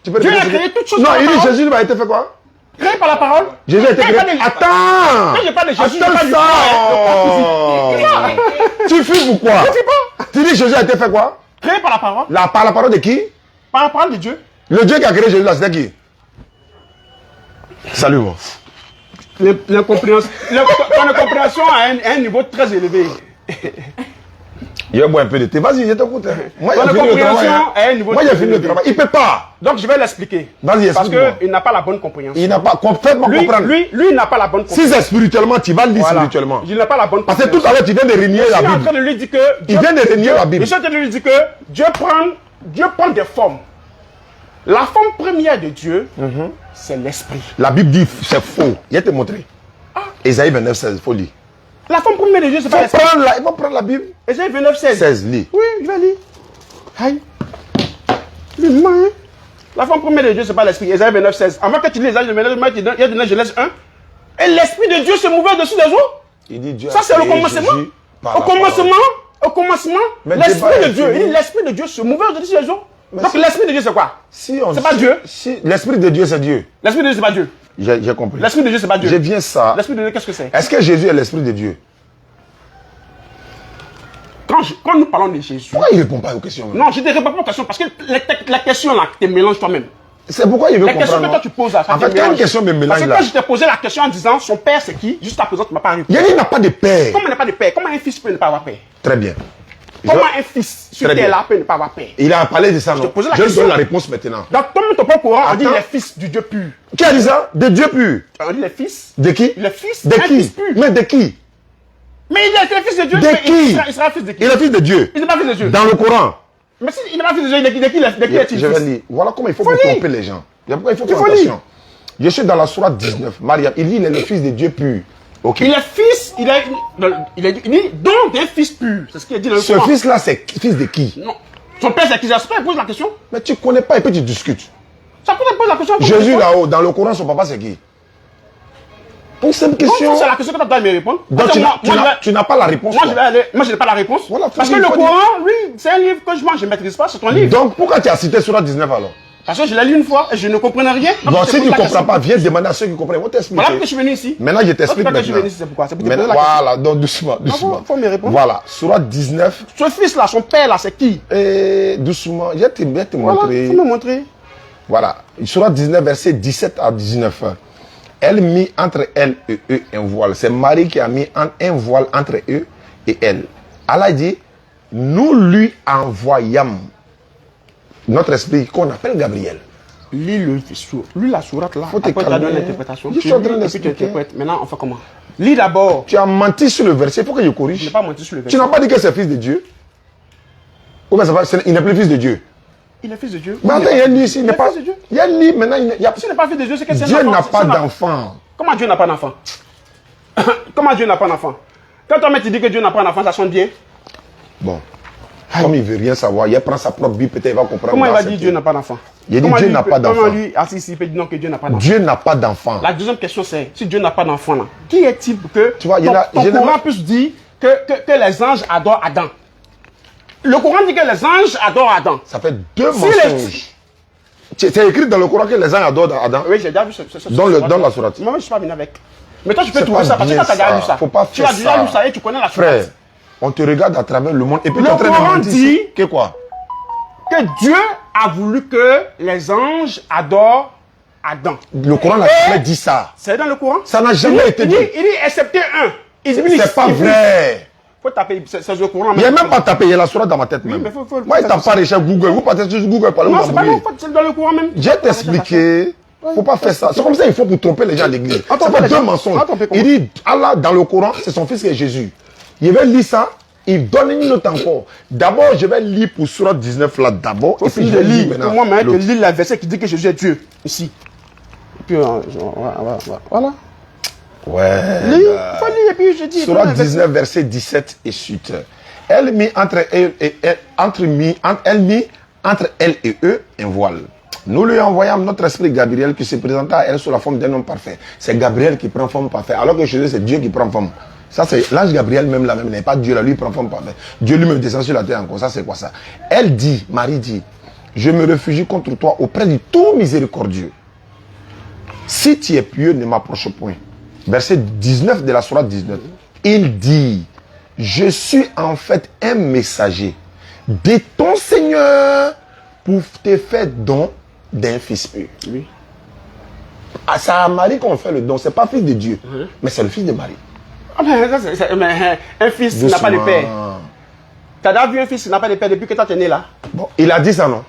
Tu peux Dieu a créé toutes choses par la parole. Non, il dit parole. Jésus a été fait quoi? Créé par la parole. Jésus a été créé. Attends! Quand je parle de Jésus, tu fuis pourquoi? Je ne fuis pas. Tu dis Jésus a été fait quoi? Créé par la parole. Par la parole de qui? Par la parole de Dieu. Le Dieu qui a créé Jésus là, c'était qui? Salut moi. Ton incompréhension à un niveau très élevé. Il y a un peu de thé. Vas-y, je t'écoute. Moi, j'ai fini le travail. Il ne peut pas. Donc, je vais l'expliquer. Vas-y, explique-moi. Parce qu'il n'a pas la bonne compréhension. Il n'a pas complètement comprendre. Lui, il n'a pas la bonne compréhension. Si c'est spirituellement, tu vas le dire spirituellement. Il n'a pas la bonne Parce compréhension. que tout à l'heure, tu viens de renier la Bible. Je suis en train de lui dire que... Il vient de renier la Bible. Je suis en train de lui dire que Dieu prend des formes. La forme première de Dieu, c'est l'esprit. La Bible dit c'est faux. Il va te montrer. Ésaïe 29, 16, il faut lire. La forme première de Dieu, c'est pas l'esprit. Il va prendre la Bible. Ésaïe 29, 16. 16, lis. Oui, je vais lire. Aïe. Lis-moi. La forme première de Dieu, c'est pas l'esprit. Ésaïe 29, 16. Avant que tu lises Ésaïe 29, il y a donné Genèse 1. Et l'esprit de Dieu se mouvait au-dessus des eaux. Il dit Dieu. Ça, c'est le commencement. Au commencement, l'esprit de Dieu. Il dit l'esprit de Dieu se mouvait au-dessus des eaux. Donc l'esprit de Dieu, c'est quoi? C'est pas Dieu. L'esprit de Dieu, c'est Dieu. L'esprit de Dieu, c'est pas Dieu. J'ai compris. L'esprit de Dieu, c'est pas Dieu. Je viens ça. L'esprit de Dieu, qu'est-ce que c'est? Est-ce que Jésus est l'esprit de Dieu? Quand nous parlons de Jésus... Pourquoi il ne répond pas aux questions? Non, je ne te réponds pas aux questions parce que la question là, tu te mélanges toi-même. C'est pourquoi il veut comprendre. La question que toi tu poses là, en fait, quand une question me mélange là... Parce que quand je t'ai posé la question en disant son père c'est qui, juste à présent tu ne m'as pas répondu. Il n'a pas de père. Comment il n'a pas de père? Comment un fils peut ne pas avoir père? Très bien. Comment un fils sur Très terre bien. là peut ne pas avoir père? Il a parlé de ça, non? te posais la Je question. donne la réponse maintenant. Donc, comme ton propre Coran, on dit Attends. les fils du Dieu pur. Qui a dit ça? De Dieu pur. On dit les fils. De qui? Les fils. De un fils qui? pur. Mais de qui? Mais il est le fils de Dieu. De mais qui? Il sera fils de qui? Il est fils de Dieu. Il n'est pas fils de Dieu. Dans le Coran. Mais si il n'est pas fils de Dieu, de qui est-il Je vais fils? lire. Voilà comment il faut Faut pas lire. tromper les gens. Il faut faire faut attention. lire. Je suis dans la sourate 19. Mariam, il dit il est le fils de Dieu pur. Ok. Il est fils, il dit donc un fils pur. C'est ce qu'il a dit dans le Ce Coran. fils-là, c'est fils de qui? Non. Son père, c'est qui? C'est toi qui pose la question. Mais tu connais pas et puis tu discutes. Ça pose la question. Jésus là-haut, dans le Coran, son papa, c'est qui? Une simple question. Non, c'est la question que tu dois me répondre. Donc Parce que tu n'as pas la réponse. moi, je toi. vais aller. Moi, je n'ai pas la réponse. Voilà, Parce faut que dire, le faut dire. Coran, lui, c'est un livre que moi, je ne maîtrise pas. C'est ton livre. Donc pourquoi tu as cité Surah 19 alors? Parce que je l'ai lu une fois et je ne comprenais rien. Donc, Bon, je te si pose tu ne la comprends question. pas, viens demander à ceux qui comprennent. On t'explique. Voilà pourquoi je suis venu ici. Maintenant, je t'explique Pourquoi je suis maintenant. venu ici, c'est pourquoi? C'est pour te Maintenant, poser la question. voilà, donc doucement, doucement. faut me répondre. Voilà, Surah 19. Ce fils-là, son père-là, c'est qui? Et doucement, je vais te Voilà, montrer. faut me montrer. Voilà, Surah 19, verset 17 à 19. Elle mit entre elle et eux un voile. C'est Marie qui a mis un voile entre eux et elle. Allah dit, nous lui envoyâmes notre esprit qu'on appelle Gabriel. Lis la sourate là. Faut te Après, tu as donné calmer. l'interprétation. Je Tu suis en lis train et puis d'expliquer. tu interprètes. Maintenant, on fait comment? Lis d'abord. Tu as menti sur le verset, il faut que je Je n'ai corrige. pas menti sur le Tu verset. n'as pas dit que c'est fils de Dieu. Ou bien il n'est plus fils de Dieu. Il est fils de Dieu. Mais attends, il y a un lit ici, il Il n'est est pas. fils de Dieu. Il y a un lit maintenant, il y a. S'il n'est pas fils de Dieu, c'est que c'est un Dieu enfant. n'a pas C'est un- d'enfant. Comment Dieu n'a pas d'enfant? Comment Dieu n'a pas d'enfant? Quand toi, tu dis que Dieu n'a pas d'enfant, ça sonne bien. Bon. Comme il ne veut rien savoir, il prend sa propre Bible, peut-être il va comprendre. Comment il dans va cette dire Dieu n'a pas d'enfant? Il a dit Comment Dieu lui n'a peut- pas d'enfant. Comment lui, ici, il peut dire non que Dieu n'a pas d'enfant? Dieu n'a pas d'enfant. La deuxième question, c'est si Dieu n'a pas d'enfant, là, qui est-il pour que Tu vois, il y en a- ton généralement- Coran puisse dire que les anges adorent Adam? Le Coran dit que les anges adorent Adam. Ça fait deux Si les- mensonges. C'est écrit dans le Coran que les gens adorent Adam. Oui, j'ai déjà vu ce Dans la sourate. Moi, je ne suis pas venu avec. Mais toi, tu peux C'est trouver pas ça parce que bien quand tu as déjà ça. lu ça, Faut pas tu faire as déjà ça. lu ça et tu connais la Frère, sourate. on te regarde à travers le monde et puis Le tu es en train de Coran mentir dit- ici. Que quoi? Que Dieu a voulu que les anges adorent Adam. Le Coran n'a jamais dit ça. C'est dans le Coran? Ça n'a jamais été dit. Il dit excepté un. C'est pas vrai. Faut taper, c'est le Coran. Il n'y a même pas tapé, il y a la sourate dans ma tête même. mais faut- Moi, il t'a pas recherché Google. Vous partez sur Google pour aller Non, vous c'est pas embrouiller. non, c'est dans le Coran même. J'ai t'expliqué. Faut pas faire ça. C'est comme ça il faut pour tromper les gens à l'église. Attends, Ça fait les deux gens- mensonges. Attends, fais comment? Il dit Allah dans le Coran, c'est son fils qui est Jésus. Il va lire ça, il donne une note encore. D'abord, je vais lire pour Surah 19 là d'abord. Et puis je lis. Pour moi, maintenant, je lis la verset qui dit que Jésus est Dieu. Ici. Et puis, voilà. Ouais. Lis. Faut lire et puis je dis. Surah voilà, 19, verset 17 et suite. Elle mit entre elle et entre elle et eux un voile. Nous lui envoyâmes notre esprit Gabriel qui se présenta à elle sous la forme d'un homme parfait. C'est Gabriel qui prend forme parfaite. Alors que chez eux, c'est Dieu qui prend forme. Ça, c'est l'ange Gabriel même là même. n'est pas Dieu là, lui il prend forme parfaite. Dieu lui-même descend sur la terre encore. Ça, c'est quoi ça? Elle dit, Marie dit, je me réfugie contre toi auprès du tout miséricordieux. Si tu es pieux, ne m'approche point. Verset 19 de la sourate 19. Il dit, je suis en fait un messager de ton Seigneur pour te faire don d'un fils pur. Oui. Ah, c'est à Marie qu'on fait le don. C'est pas fils de Dieu, mais c'est le fils de Marie. Ah, mais ça, mais un fils n'a pas de père. Tu as déjà vu un fils qui n'a pas de père depuis que tu es né là? Bon, il a dit ça, non?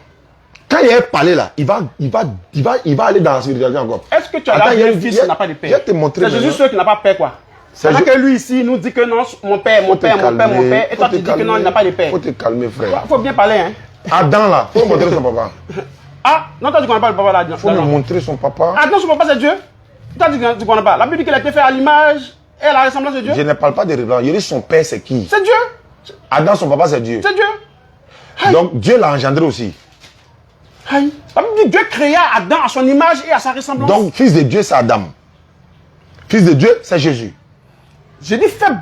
Quand il a parlé là, il va aller dans la spiritualité encore. Est-ce que tu as Attends, déjà il y a- vu un fils il y a- qui n'a pas de je vais père? te montrer C'est Jésus maintenant. seul qui n'a pas de père quoi? C'est Alors Jésus- que lui ici nous dit que non, mon père, mon père, mon père, mon père. Et toi tu dis que non, il n'a pas de père. Faut te calmer, frère. Il faut bien parler hein. Adam là, faut me montrer son papa. Ah, non, toi tu ne connais pas le papa là. Faut me montrer son papa. Ah non, son papa c'est Dieu. Toi tu ne connais pas. La Bible dit qu'il a été fait à l'image et à la ressemblance de Dieu. Je ne parle pas de révélation. Je dis son père, c'est qui? C'est Dieu. Adam, son papa, c'est Dieu. C'est Dieu. Donc Dieu l'a engendré aussi. Aïe. La Bible dit que Dieu créa Adam à son image et à sa ressemblance. Donc fils de Dieu, c'est Adam. Fils de Dieu, c'est Jésus. Je dis fais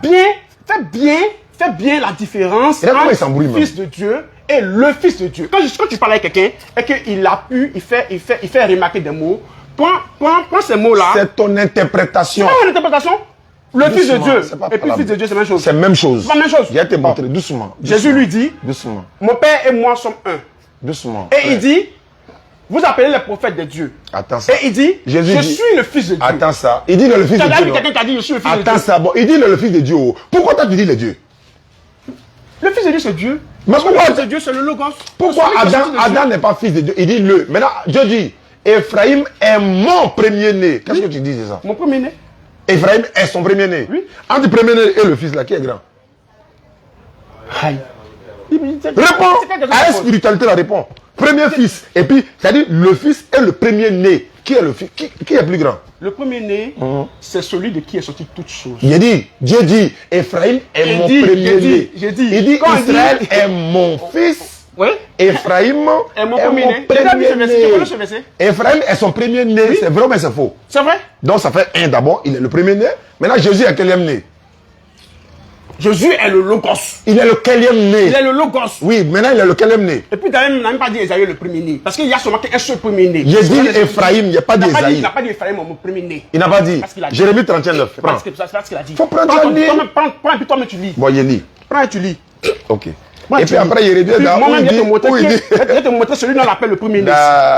bien la différence Et là, comment il s'embrouille, le même? fils de Dieu et le fils de Dieu. Quand tu parles avec quelqu'un et qu'il a pu, il fait remarquer des mots, prends ces mots-là. C'est ton interprétation. C'est pas mon interprétation. Le fils de Doucement, Dieu c'est pas et puis le parlable. fils de Dieu, c'est la même chose. C'est la même chose. C'est la même chose. Je vais te Bon. montrer doucement. Jésus lui dit, Doucement. mon Père et moi sommes un. Doucement. Et il dit, vous appelez les prophètes de Dieu. Attends ça. Et il dit, Jésus je dit- suis le fils de Dieu. Attends ça. Il dit le fils Tu as de déjà Dieu. vu non? quelqu'un qui a dit, je suis le fils de Attends Dieu. ça. Bon, il dit le fils de Dieu. Oh. Pourquoi toi tu dis le Dieu? Le Fils de Dieu, c'est Dieu. Mais pourquoi, le Fils de Dieu, c'est le Logos. pourquoi Adam n'est pas fils de Dieu? Il dit le. Maintenant, Dieu dit, Ephraim est mon premier-né. Qu'est-ce que tu dis de ça? Mon premier-né. Ephraim est son premier-né. Oui. Entre le premier-né et le fils là, qui est grand? Aïe. Réponds. À la spiritualité, la réponds. Premier fils. Et puis, c'est-à-dire le fils est le premier-né. Qui est le fils? Qui est plus grand? Le premier-né, c'est celui de qui est sorti toutes choses. Il dit, Dieu dit, Ephraim est mon premier-né. J'ai dit. Il dit, Israël est mon fils. Oui. Ephraim est mon premier-né. Ephraim est son premier-né. Oui. C'est vrai, mais c'est faux. C'est vrai. Donc ça fait un d'abord, il est le premier-né. Maintenant, Jésus est quel né? Jésus est le Logos. Il est le quatrième né. Il est le Logos. Oui, maintenant il est le quatrième né. Et puis d'ailleurs, on n'a même pas dit Esaïe est le premier-né. Parce qu'il y a seulement qu'un seul premier-né. J'ai dit Ephraim, il n'y a pas d'Esaïe. Il n'a pas dit Ephraim, mon premier-né. Il n'a pas dit. Jérémie 31:9. Parce que c'est ce qu'il a dit. Faut prendre un livre. Prends et puis toi-même tu lis. Bon, il lit. Prends et tu lis. Ok. Et puis après, il revient dans où il dit. Je vais te montrer celui dont on appelle le premier-né.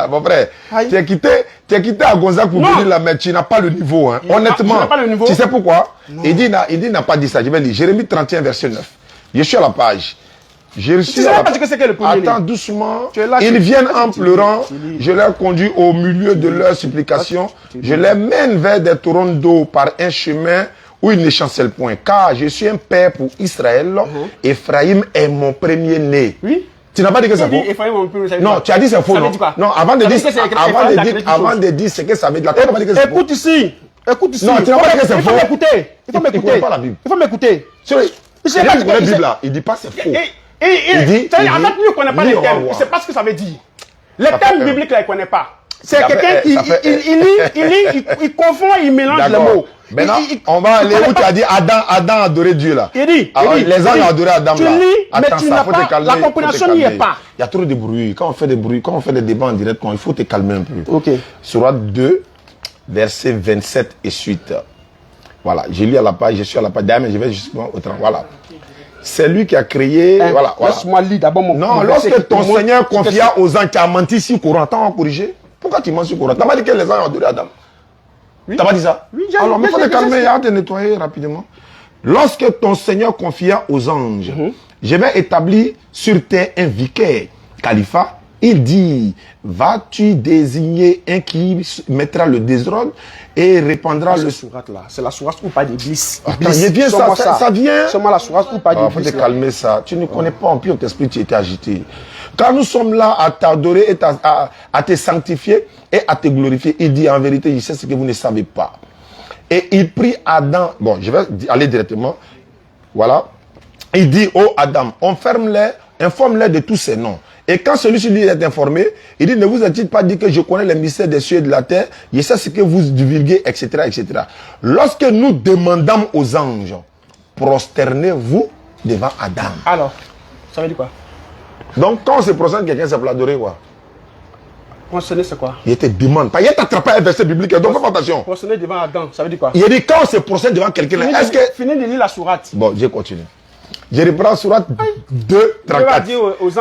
Mon frère, tu as quitté à Gonzague pour venir là, mais tu n'as pas le niveau. Hein. Honnêtement, tu sais pourquoi? Il dit, il n'a pas dit ça. Je vais lire. Jérémie 31, verset 9. Je suis à la page. Tu sais pas ce que c'est que le premier-né. Attends doucement. Ils viennent en pleurant. Je les conduis au milieu de leurs supplications. Je les mène vers des torrents d'eau par un chemin où ils ne chancellent point. Car je suis un père pour Israël. Ephraim est mon premier-né. Oui. Tu n'as pas dit que c'est faux? Non, tu as dit c'est faux. Non, avant de dire ce que ça veut dire. Écoute ici. Écoute ici. Non, tu n'as pas dit que c'est faux. Il faut m'écouter. Il faut m'écouter. Il faut m'écouter. Il dit là, il dit pas c'est faux. Il dit, en fait, lui, il ne connaît pas les termes. Il ne sait pas ce que ça veut dire. Les termes bibliques, là, il ne connaît pas. C'est quelqu'un qui il confond, il mélange les mots. Maintenant, on va aller où tu as dit Adam adorait Dieu là. Il dit, les gens ont adoré Adam là. Tu lis, mais tu n'as pas, la compréhension n'y est pas. Il y a trop de bruit. Quand on fait des bruits, quand on fait des débats en direct, il faut te calmer un peu. Ok. Sourate 2, versets 27 et suite. Voilà, je lis à la page, je suis à la page. D'ailleurs, je vais justement au 30. Voilà. C'est lui qui a créé. Voilà. Laisse-moi lire d'abord mon. Non, lorsque ton Seigneur confia aux anges, tu as menti sur le Coran, t'as corrigé. Pourquoi tu mens sur le Coran? Tu n'as pas dit que les gens ont adoré Adam. Oui. Tu n'as pas dit ça? Oui, alors, il faut te calmer, il y a te nettoyer rapidement. Lorsque ton Seigneur confia aux anges, je vais établir sur terre un vicaire, califat. Il dit, vas-tu désigner un qui mettra le désordre et répandra le... C'est la sourate où pas d'église. Ça vient. Seulement la sourate où pas d'église. Il faut te calmer ça. Tu ne connais pas, en plus, ton esprit, tu étais agité. Quand nous sommes là à t'adorer et à te sanctifier et à te glorifier, il dit en vérité, je sais ce que vous ne savez pas. Et il prie Adam. Bon, je vais aller directement. Voilà. Il dit, oh Adam, informe-les de tous ces noms. Et quand celui-ci lui est informé, il dit, ne vous a-t-il pas dit que je connais les mystères des cieux et de la terre, je sais ce que vous divulguez, etc., etc. Lorsque nous demandons aux anges, prosternez-vous devant Adam. Alors, ça veut dire quoi? Donc, quand on se prosterne, quelqu'un, c'est pour l'adorer, quoi. Prosterner, c'est quoi? Il te demande. Il t'attrape un verset biblique, donc fais attention. Prosterner devant Adam, ça veut dire quoi? Il dit, quand on se prosterne devant quelqu'un, est-ce que... Finis de lire la sourate. Bon, je continue. Je reprends sourate 2, 34.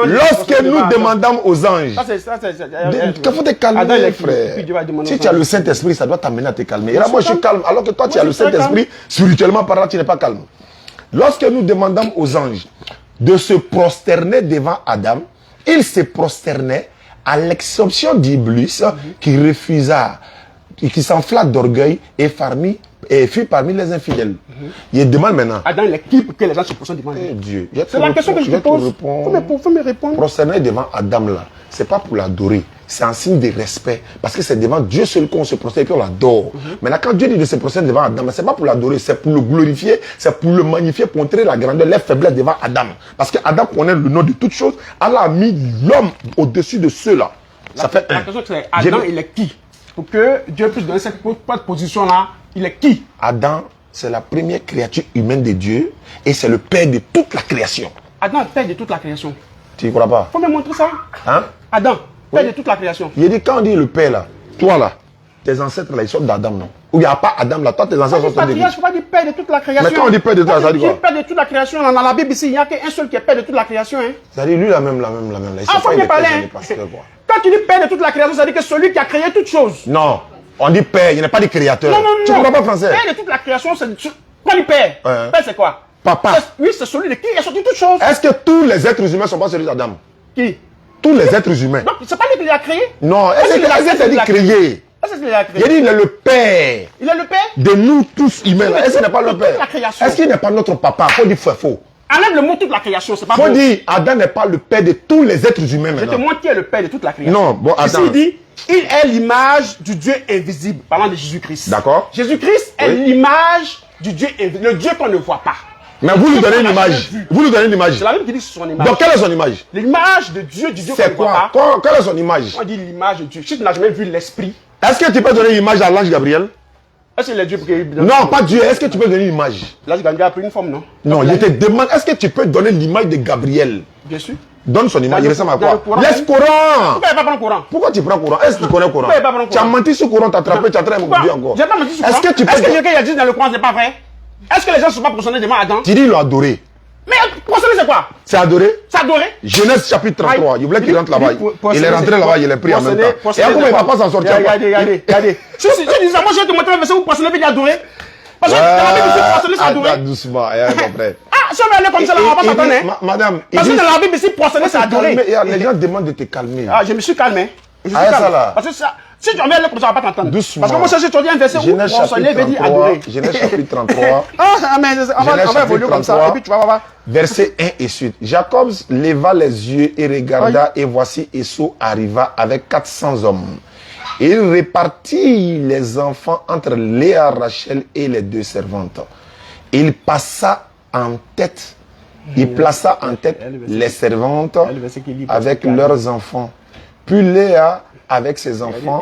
Lorsque nous demandons aux anges, il faut te calmer, frère. Si tu as le Saint-Esprit, ça doit t'amener à te calmer. Et là, moi, je suis calme, alors que toi, tu as le Saint-Esprit, spirituellement parlant, tu n'es pas calme. Lorsque nous demandons aux anges de se prosterner devant Adam, ils se prosternaient à l'exception d'Iblis, qui refusa, qui s'enfla d'orgueil et fut parmi les infidèles. Il demande maintenant. Adam, l'équipe que les gens se prosternent devant lui. Dieu. C'est la question que je te pose. Faut me répondre. Prosterner devant Adam là, c'est pas pour l'adorer. C'est un signe de respect. Parce que c'est devant Dieu seul qu'on se prosterne et puis on l'adore. Maintenant, quand Dieu dit de se prosterner devant Adam, c'est pas pour l'adorer, c'est pour le glorifier, c'est pour le magnifier, pour montrer la grandeur, les faiblesses devant Adam. Parce que Adam connaît le nom de toutes choses. Allah a mis l'homme au-dessus de ceux-là. Ça fait la question c'est Adam, il est qui? Pour que Dieu puisse donner cette position-là, il est qui? Adam, c'est la première créature humaine de Dieu et c'est le père de toute la création. Adam est le père de toute la création. Tu ne crois pas? Faut me montrer ça. Hein? Adam, père de toute la création. Il dit, quand on dit le père là, toi là, tes ancêtres là, ils sortent d'Adam, non? Ou il n'y a pas Adam là, toi tes ancêtres sont de Dieu. Je ne peux pas dire père de toute la création. Mais quand on dit père de toute la création, ça dit quoi? Père de toute la création, dans la Bible ici, il n'y a qu'un seul qui est père de toute la création. Hein. Ça dit lui la même. Ah, faut bien parler. Quand tu dis père de toute la création, ça dit que celui qui a créé toutes choses. Non, on dit père, il n'y a pas de créateur. Non. Tu ne comprends pas français? Père de toute la création, c'est quoi du père? Père c'est quoi? papa. Oui, c'est celui de qui il a sorti toutes choses. Est-ce que tous les êtres humains ne sont pas celui d'Adam? Qui? Tous les êtres humains. Donc, c'est pas lui qui l'a créé. Non, est-ce que c'est dit créé? Est-ce qu'il l'a créé? Il dit il est le père Il est le père. de nous tous humains. Est-ce qu'il n'est pas le toute père? la création. Est-ce qu'il n'est pas notre papa? Faut dire faux. Enlève le mot toute la création, c'est pas Faut bon. dire Adam n'est pas le père de tous les êtres humains Je te maintenant. montre qui est le père de toute la création. Non, bon, Ici, attends. il dit, il est l'image du Dieu invisible, parlant de Jésus-Christ. D'accord. Jésus-Christ est Oui. l'image du Dieu invisible, le Dieu qu'on ne voit pas. Mais vous nous Dieu donnez qu'on une n'a image. jamais vu. Vous nous donnez une image. C'est la Bible qui dit que c'est son image. Donc quelle est son image? L'image de Dieu qu'on C'est ne voit quoi? pas. Quelle est son image? On dit l'image de Dieu. Si tu n'as jamais vu l'esprit, Est-ce que tu peux donner une image à l'ange Gabriel? est-ce que les dieux Non, pas Dieu. Est-ce que tu peux donner une image? L'âge Gabriel a pris une forme, non? Non, je te demande, est-ce que tu peux donner l'image de Gabriel? Bien sûr. Donne son image. Dans Il le- ressemble à dans le quoi? Coran. Laisse Coran. Pourquoi il va pas prendre le courant? Pourquoi tu prends Coran? Est-ce que tu connais Coran? Pourquoi il va prendre Tu as Coran? menti sur Coran, tu as attrapé, tu as très mauvais encore. J'ai pas menti sur Est-ce Coran. que tu peux. Est-ce que quelqu'un a dit dans le Coran, c'est pas vrai? Est-ce que les gens ne sont pas prosternés devant Adam? Tu dis, ils l'ont adoré. Mais prosterné, c'est quoi? C'est adoré? C'est adoré? Genèse chapitre 33. Il voulait qu'il rentre là-bas. Il est rentré là-bas, il est pris en même temps. Et après, il ne va pas s'en sortir. Regardez. Si tu dis ça, moi je vais te montrer un verset où prosterné veut dire adorer. Parce que dans la Bible, ici, prosterné, c'est adorer. Attends doucement, mon frère. Ah, si on va aller comme ça, là, on va pas s'attendre. hein. Madame, Parce que dans la Bible, ici, prosterné, c'est adorer. les gens demandent de te calmer. Ah, je me suis calmé. Je suis Ah, ça, calme. là. Parce que ça, si tu en viens là comme ça, on va pas t'entendre. Doucement. Parce que moi, je te dis un verset où Genèse prosterné chapitre veut dire 33. adorer. Genèse chapitre 33. Ah, mais on va évoluer comme ça. Et puis tu vas voir. Verset 1 et suite. Jacob leva les yeux et regarda, et voici Esau arriva avec 400 hommes. Il répartit les enfants entre Léa, Rachel et les deux servantes. Il passa en tête, il plaça en tête les servantes avec leurs enfants. Puis Léa avec ses enfants.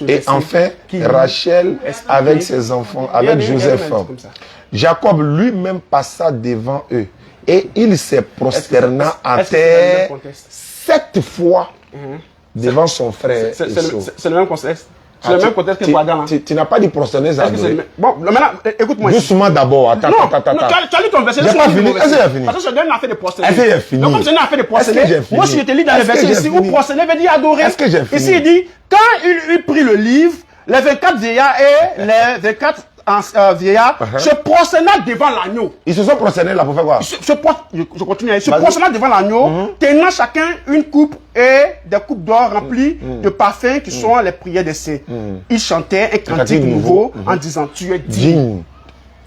Et enfin Rachel avec ses enfants, avec Joseph. Jacob lui-même passa devant eux. Et il se prosterna à terre 7 fois devant son frère. C'est le même contexte. C'est le même contexte que pour Adam. Tu n'as pas dit prosterner ça. Bon, maintenant, écoute-moi. Doucement d'abord. Attends. Non, tu as lu ton verset. J'ai pas fini. Est-ce que j'ai fini? Parce que je donne l'affaire de prosterner. Est-ce que j'ai fini? Donc, comme c'est une affaire de prosterner, moi, si je te lis dans le verset ici où prosterner veut dire adorer. Est-ce que j'ai fini? Ici, il dit, quand il eut pris le livre, les 24 vieillards et les 24 vieillards se prosterna devant l'agneau. Ils se sont prosternés là pour faire quoi? Je continue. Ils se prosterna devant l'agneau, tenant chacun une coupe et des coupes d'or remplies de parfums qui sont les prières des saints. Ils chantaient un cantique nouveau en disant, tu es digne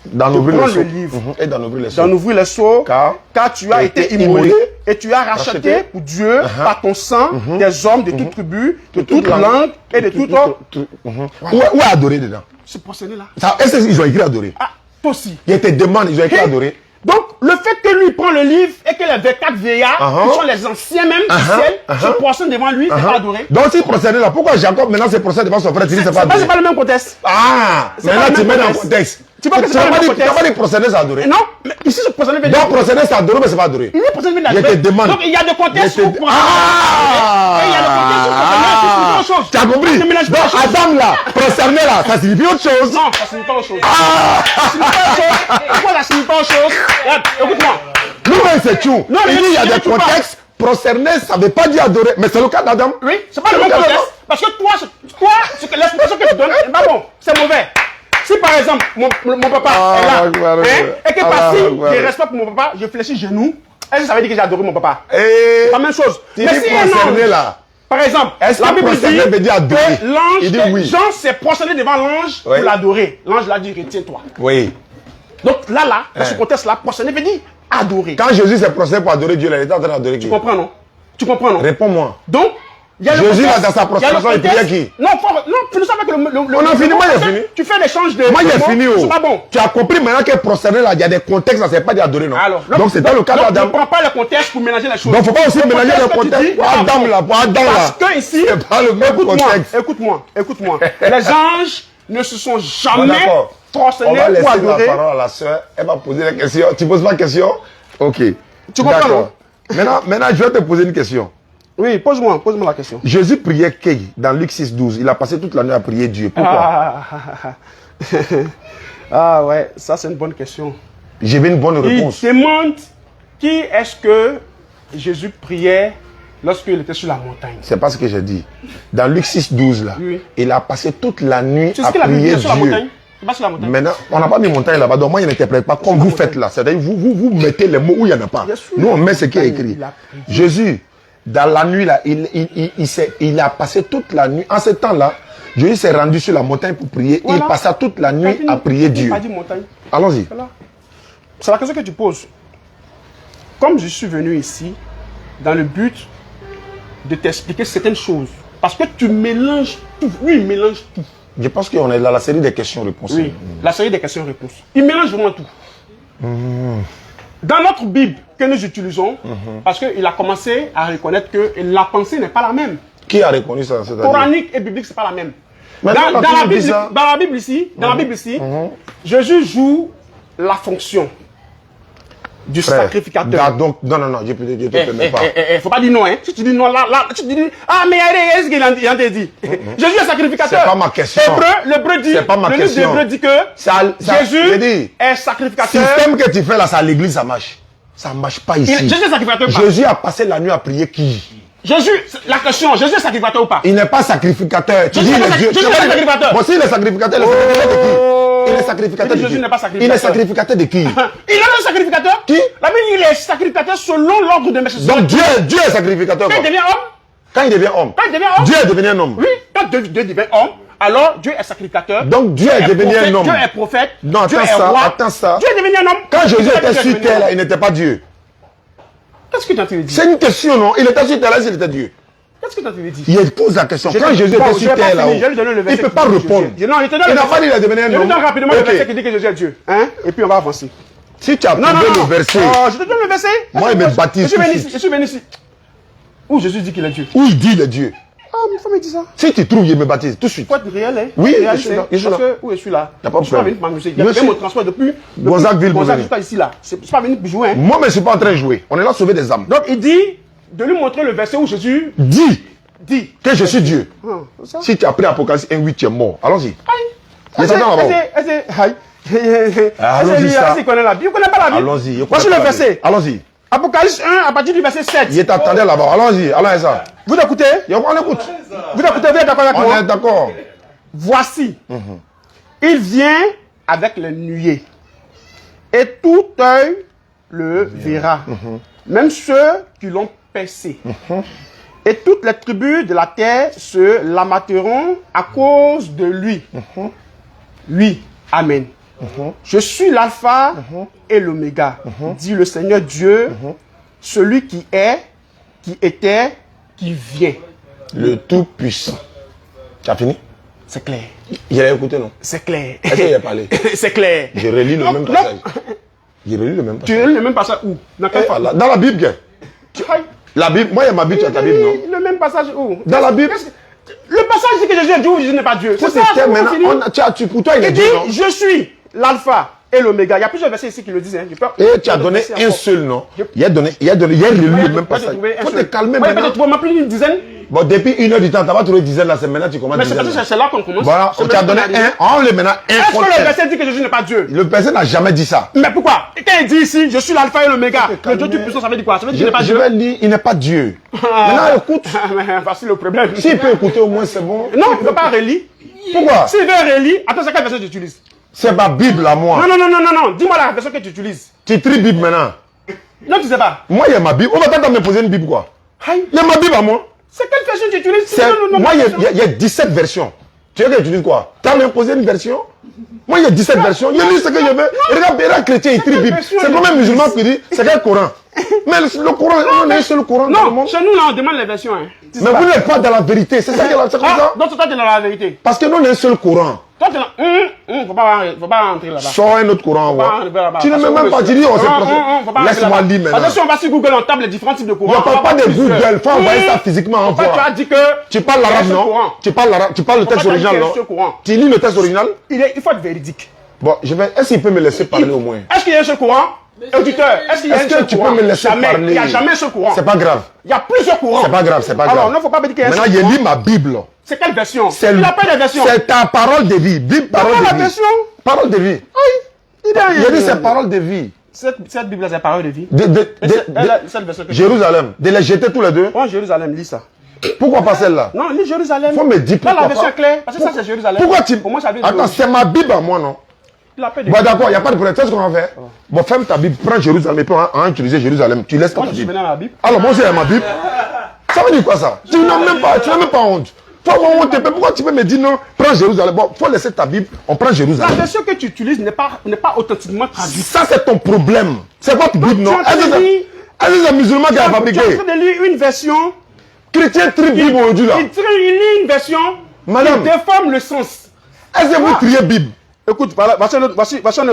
d'en ouvrir le livre et d'en ouvrir les seaux. d'en ouvrir les seaux, car tu as été immolé et tu as racheté pour Dieu par ton sang des hommes de toute tribu, de toute langue et de toute autre. Où est adoré dedans? Ce procédé là. Est-ce qu'ils ont écrit adorer? Ah, toi aussi. Il te demande, ils ont écrit adorer. Donc, le fait que lui prend le livre et que les 24 vieillards, qui sont les anciens même du ciel, se prosternent devant lui, c'est pas adoré. Donc, s'il procède là, pourquoi Jacob maintenant se procède devant son frère? Tu dis c'est pas adoré. C'est pas le même contexte. Ah, maintenant tu mets dans le contexte. Tu vois que c'est pas le même contexte. Tu n'as pas dit procéder, c'est adoré. Non, mais ici, ce procédé veut dire. Donc, procéder, c'est adoré, mais c'est pas adoré. Il est procédé veut dire Je te demande. Donc, il y a des contextes où procéder. Ah! Et il y a des contextes où procéder, c'est autre chose. Tu as compris? Ne mélange pas Donc, les choses. Adam là, prosterné là, ça signifie autre chose. Non, ça signifie pas autre chose. Ça signifie pas autre chose. Pourquoi ça signifie pas autre chose? Regarde, écoute-moi. Nous, c'est tout. Non, mais Il dit, il y a je des dis pas. contextes. Prosterné, ça ne veut pas dire adorer. Mais c'est le cas d'Adam. Oui, c'est pas le même contexte. Parce que toi, l'explication que tu donnes, c'est pas bon. C'est mauvais. Si par exemple, mon papa est là, et que par si je respecte mon papa, je fléchis genoux, est-ce que ça veut dire que j'ai adoré mon papa? C'est la même chose. Mais si prosterné là. Par exemple, est-ce la que Bible prosterné veut dire adorer? que l'ange, Il dit oui. Jean s'est prosterné devant l'ange pour l'adorer. L'ange l'a dit, retiens-toi. Oui. Donc là, dans ce contexte-là, prosterné veut dire adorer. Quand Jésus s'est prosterné pour adorer Dieu, il était en train d'adorer qui? Tu comprends, non? Tu comprends, non? Réponds-moi. Donc, il y a Jésus, le là, dans sa prostration, il priait qui? Non, tu ne sais pas que le. On a fini, moi j'ai fini. Tu fais l'échange de. Moi j'ai fini. C'est pas bon. Tu as compris maintenant que prosterné là, il y a des contextes, ça ne veut pas dire adorer, non? Alors, donc c'est dans le cas d'Adam. Ne prends pas le contexte pour mélanger les choses. Donc il ne faut pas aussi mélanger le contexte pour Adam là, pour Adam là. Parce que ici, c'est pas le même contexte. Écoute-moi. Les anges ne se sont jamais prosternés on va laisser pour adorer. la parole à la soeur, elle va poser la question. Tu poses pas la question? Ok. Tu comprends, non? Maintenant, je vais te poser une question. Oui, pose-moi la question. Jésus priait qui dans Luc 6,12? Il a passé toute la nuit à prier Dieu. Pourquoi? Ah ouais, ça c'est une bonne question. J'ai une bonne réponse. Il demande qui est-ce que Jésus priait lorsqu'il était sur la montagne. C'est pas ce que j'ai dit. Dans Luc 6,12 là, il a passé toute la nuit à prier Dieu. Tu vas sur la montagne. Maintenant, on n'a pas mis montagne là-bas, donc moi, il n'interprète pas comme vous faites là. C'est-à-dire, vous mettez les mots où il n'y en a pas. Nous, on met ce qui est écrit. Jésus, dans la nuit là, il a passé toute la nuit. En ce temps-là, Jésus s'est rendu sur la montagne pour prier. Voilà. Il passa toute la nuit à prier Dieu. Allons-y. Voilà. C'est la question que tu poses. Comme je suis venu ici, dans le but de t'expliquer certaines choses, parce que tu mélanges tout. Lui, il mélange tout. Je pense qu'on est dans la série des questions-réponses. Oui, la série des questions-réponses. Il mélange vraiment tout. Dans notre Bible que nous utilisons, parce qu'il a commencé à reconnaître que la pensée n'est pas la même. Qui a reconnu ça? Coranique et biblique, c'est pas la même. Dans la Bible ici, Jésus joue la fonction du sacrificateur. Donc, non, je te permets pas. Faut pas dire non, hein. Si tu dis non, là, tu dis, ah, mais est-ce qu'il en a dit? Jésus est sacrificateur. C'est pas ma question. L'hébreu dit, c'est pas ma question. L'hébreu dit que Jésus est sacrificateur. Le système que tu fais là, c'est à l'église, ça marche. Ça marche pas ici. Jésus est sacrificateur. Jésus a passé la nuit à prier qui? Jésus, la question, Jésus est sacrificateur ou pas? Il n'est pas sacrificateur. Tu dis Jésus est sacrificateur. Bon, s'il est sacrificateur, il est sacrificateur de qui? Il est sacrificateur de qui? Jésus n'est pas sacrificateur. Il est sacrificateur de qui? Il est le sacrificateur. Qui? La Bible, il est sacrificateur selon l'ordre de Melchisedec. Donc Dieu est sacrificateur. Quand il devient homme? Quand il devient homme. Dieu est devenu un homme. Oui, quand Dieu devient homme, alors Dieu est sacrificateur. Donc Dieu est devenu un homme. Dieu est prophète. Non, Dieu est roi. Attends ça. Dieu est devenu un homme. Quand Jésus était sur terre, là, il n'était pas Dieu. Qu'est-ce que tu as dit? C'est une question, non? Il était sur terre, là, il était Dieu. Qu'est-ce que tu as dit? Il pose la question. Quand Jésus était sur terre, là, il ne peut pas répondre. Non, il te donne il n'a pas dit qu'il est devenu un homme. Je te donne rapidement le verset qui dit que Jésus est Dieu. Hein? Et puis on va avancer. Si tu as trouvé le verset. Je te donne le verset. Moi, il me baptise. Je suis venu ici. Où Jésus dit qu'il est Dieu. Où il dit qu'il est Dieu. Ah, mais il faut me dire ça. Si tu trouves, il me baptise tout de suite. Il faut être réel, hein? Oui, je suis là. Parce que où je suis là? Il n'y a pas de problème. Il y a mon transport depuis Gonzague-Ville. Gonzague jusqu'à ici là. Je ne suis pas venu pour jouer. Moi, mais je ne suis pas en train de jouer. On est là à sauver des âmes. Donc il dit de lui montrer le verset où Jésus dit que je suis Dieu. Si tu as pris Apocalypse 1:8, tu es mort. Allons-y. Allons-y. Connaît la Bible, il ne connaît pas la Bible. Allons-y. Voici le verset. Allons-y. Apocalypse 1 à partir du verset 7. Il t'attendait là-bas. Allons-y. Allons-y ça. Vous écoutez? On écoute. Vous écoutez, vous êtes d'accord avec moi? On est d'accord. Voici. Il vient avec les nuées. Et tout œil le verra. Même ceux qui l'ont percé. Et toutes les tribus de la terre se lamenteront à cause de lui. Oui, amen. Je suis l'alpha et l'oméga, dit le Seigneur Dieu, celui qui est, qui était, qui vient. Le Tout-Puissant. Tu as fini? C'est clair. Il a écouté, non? C'est clair. Est-ce qu'il a parlé? C'est clair. Je relis le même passage. Je relis le même passage. Tu relis le même passage où? Dans la Bible. La Bible, moi, il y a ma Bible, tu as ta Bible, non? Le même passage où? Dans la Bible. Le passage dit que Jésus est Dieu ou Jésus n'est pas Dieu. C'est ça, pour toi, il est Dieu, non? Je suis l'alpha et l'oméga. Il y a plusieurs versets ici qui le disent. Hein. Et tu as donné un seul, non? Il a relu le même passage. Il faut te calmer maintenant. Tu m'as plus d'une dizaine. Bon, depuis 1 heure du temps, tu n'as pas trouvé dizaine là, c'est maintenant tu commences. Mais c'est là qu'on commence. Voilà, tu as donné un, on le maintenant un. Est-ce que le verset dit que Jésus n'est pas Dieu? Le verset n'a jamais dit ça. Mais pourquoi? Quand il dit ici, je suis l'alpha et l'oméga, le Dieu Tout-Puissant, ça veut dire quoi? Ça veut dire qu'il n'est pas Dieu. Je vais dire, il n'est pas Dieu. Maintenant, écoute. Voici le problème. S'il peut écouter au moins, c'est bon. Non, il ne peut pas relire. Pourquoi? S'il veut relire, attends, c'est quel verset tu utilises? C'est ma Bible à moi. Non. Dis-moi la version que tu utilises. Tu tries Bible maintenant. Non, tu sais pas. Moi, il y a ma Bible. On va pas me poser une Bible, quoi. Il y a ma Bible à moi. C'est quelle version tu utilises? Moi, il y a 17 versions. Tu veux que j'utilise quoi? Tu as imposé une version? Moi, il y a 17 versions. Il y a lu ce que je veux. Regarde, chrétien, il trie Bible. C'est comme un musulman qui dit, c'est quel Coran? Mais le Coran, on est sur le Coran. Non, chez nous, là, on demande les versions. Hein. Mais vous n'êtes pas dans la vérité. C'est ça qui est comme ça? Donc, toi, tu es dans la vérité. Parce que nous, on est un seul Coran. Toi, tu es là. Faut pas rentrer là-bas. Sors un autre Coran. Tu ne m'as même pas dit, on s'est placé. Laisse-moi lire maintenant. Parce que si on va sur Google, on tape les différents types de Coran. On ne parle pas de Google. Faut envoyer ça physiquement en voix. Tu as dit que. Tu parles l'arabe, non? Tu parles le texte original, non? Tu lis le texte original? Il faut être véridique. Bon, est-ce qu'il peut me laisser parler au moins? Est-ce qu'il y a un seul courant? Auditeur, est-ce que tu peux me laisser parler? Il n'y a jamais un seul courant. C'est pas grave. Il y a plusieurs courants. C'est pas grave, c'est pas grave. Alors, non, faut pas me dire qu'il y a un seul courant. Maintenant, je lis ma Bible. C'est quelle version? Il n'a pas de version. C'est ta parole de vie. Bible, parole de vie. La version? Parole de vie. Oui. Il dit c'est parole de vie. Cette Bible, c'est parole de vie. Jérusalem. De les jeter tous les deux. Prends Jérusalem, lis ça. Pourquoi pas celle-là? Non, lis Jérusalem. Faut me dire là, la pourquoi version pas. est claire. Parce que ça, c'est Jérusalem. Pourquoi tu... Pour moi, ça veut dire Attends, c'est ma Bible à moi, non? Bon, d'accord, il n'y a pas de problème. Tu sais ce qu'on va faire? Bon, ferme ta Bible, prends Jérusalem et puis on va utiliser Jérusalem. Tu laisses pas moi, ta je suis Bible. venu à ma Bible. Alors, moi, j'ai ma Bible. Ça veut dire quoi ça? Tu n'as même pas honte. Toi, pourquoi tu peux me dire non? Prends Jérusalem. Bon, faut laisser ta Bible, on prend La Jérusalem. version que tu utilises n'est pas authentiquement traduite. Ça, c'est ton problème. C'est votre Bible, non? Est-ce que c'est un musulman qui a fabriqué? Tu es en train de lire une version. Chrétien tripe Bible aujourd'hui là. Il lit une version Madame. qui déforme le sens. Est-ce que vous criez Bible? Écoute, voilà, voici un autre. Voici un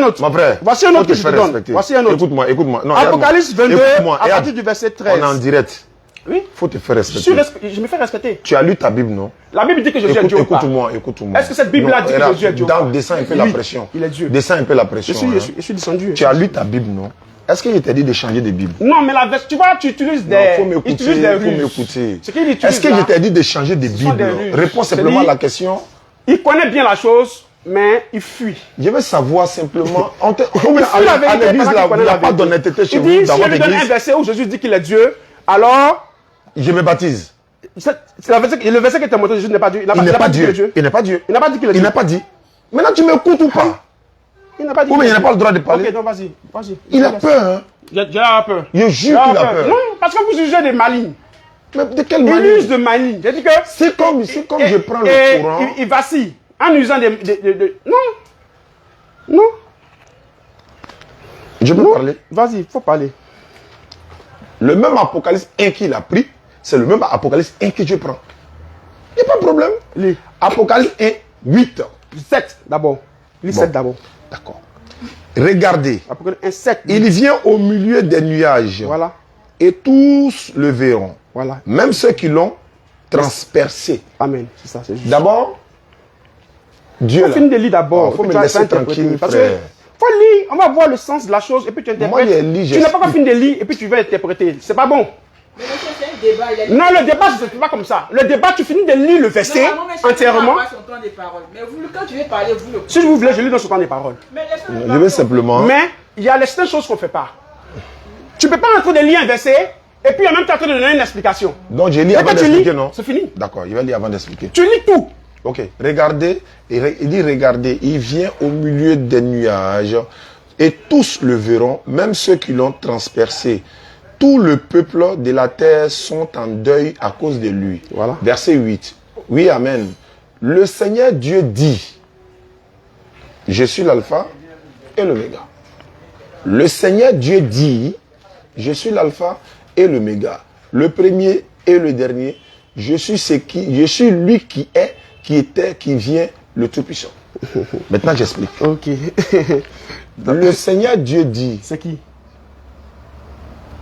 autre. Mon frère, Voici un autre que je te donne. respecter. Voici un autre. Écoute-moi. Non, Apocalypse 22, écoute-moi, à partir du verset 13. On est en direct. Oui. Faut te faire respecter. Je me fais respecter. Tu as lu ta Bible, non? La Bible dit que Jésus est Dieu ou pas? Écoute-moi. Est-ce que cette Bible-là dit que Jésus est Dieu ou pas? Descends un peu la pression. Il est Dieu. Descends un peu la pression. Je suis descendu. Tu as lu ta Bible, non? Est-ce que je t'ai dit de changer de Bible? Non, mais la version, tu vois, tu utilises des. Faut m'écouter. Ce qu'il utilise. Est-ce que là, je t'ai dit de changer de sont Bible? des ruses. Réponds simplement à la question. Il connaît bien la chose, mais il fuit. Je veux savoir simplement. À La vérité, l'église, là, il n'y a pas d'honnêteté chez vous dans si votre je lui donne un église. verset où Jésus dit qu'il est Dieu, alors. Je me baptise. C'est le verset que tu as montré, Jésus n'est pas Dieu. Il n'est pas Dieu. Il n'est pas Dieu. Il n'a pas dit qu'il est Il Dieu. n'a pas dit. Maintenant, tu m'écoutes ou pas? Il n'a pas dit. Ou bien il n'a pas le droit de parler. Ok, donc vas-y. Il a peur, hein? J'ai peur. Je jure qu'il a peur. Non, parce que vous jugez des malignes. Mais de quelle Il manière? use de maligne. J'ai dit que. C'est comme je prends le courant. Il vacille. En usant des. Non. Je peux parler? Vas-y, il faut parler. Le même Apocalypse 1 qu'il a pris, c'est le même Apocalypse 1 que je prends. Il n'y a pas de problème. Lis. Apocalypse 1, 8. 7 d'abord. Lis 7 d'abord. D'accord. Regardez. Apocalypse 1, 7. Il vient au milieu des nuages. Voilà. Et tous le verront. Voilà. Même ceux qui l'ont transpercé. Amen. C'est ça, c'est juste. D'abord, Dieu. Il faut finir de lire d'abord. Il faut me laisser tranquille, parce frère. que faut lire, on va voir le sens de la chose et puis tu interprètes. Moi, lis, tu n'as pas fini de lire et puis tu vas interpréter. C'est pas bon. Mais monsieur, c'est un débat. Non, le débat, ce n'est pas comme ça. Le débat, tu finis de lire le verset entièrement. Mais vous, quand tu veux parler, vous le. Si vous voulez, je lis dans ce temps des paroles. Je vais simplement. Mais il y a certaines choses qu'on ne fait pas. Tu ne peux pas en train de lire un verset et puis en même temps en train de donner une explication. Donc je lis Et avant quand tu d'expliquer, lis, non? c'est fini. D'accord, il va lire avant d'expliquer. Tu lis tout. Ok, regardez, il dit regardez, il vient au milieu des nuages et tous le verront, même ceux qui l'ont transpercé. Tout le peuple de la terre sont en deuil à cause de lui. Voilà. Verset 8. Oui, amen. Le Seigneur Dieu dit, je suis l'alpha et l'oméga. Le Seigneur Dieu dit, je suis l'alpha et l'oméga. Le premier et le dernier. Je suis lui qui est, qui était, qui vient, le Tout-Puissant. Maintenant, j'explique. Ok. Le Seigneur Dieu dit. C'est qui?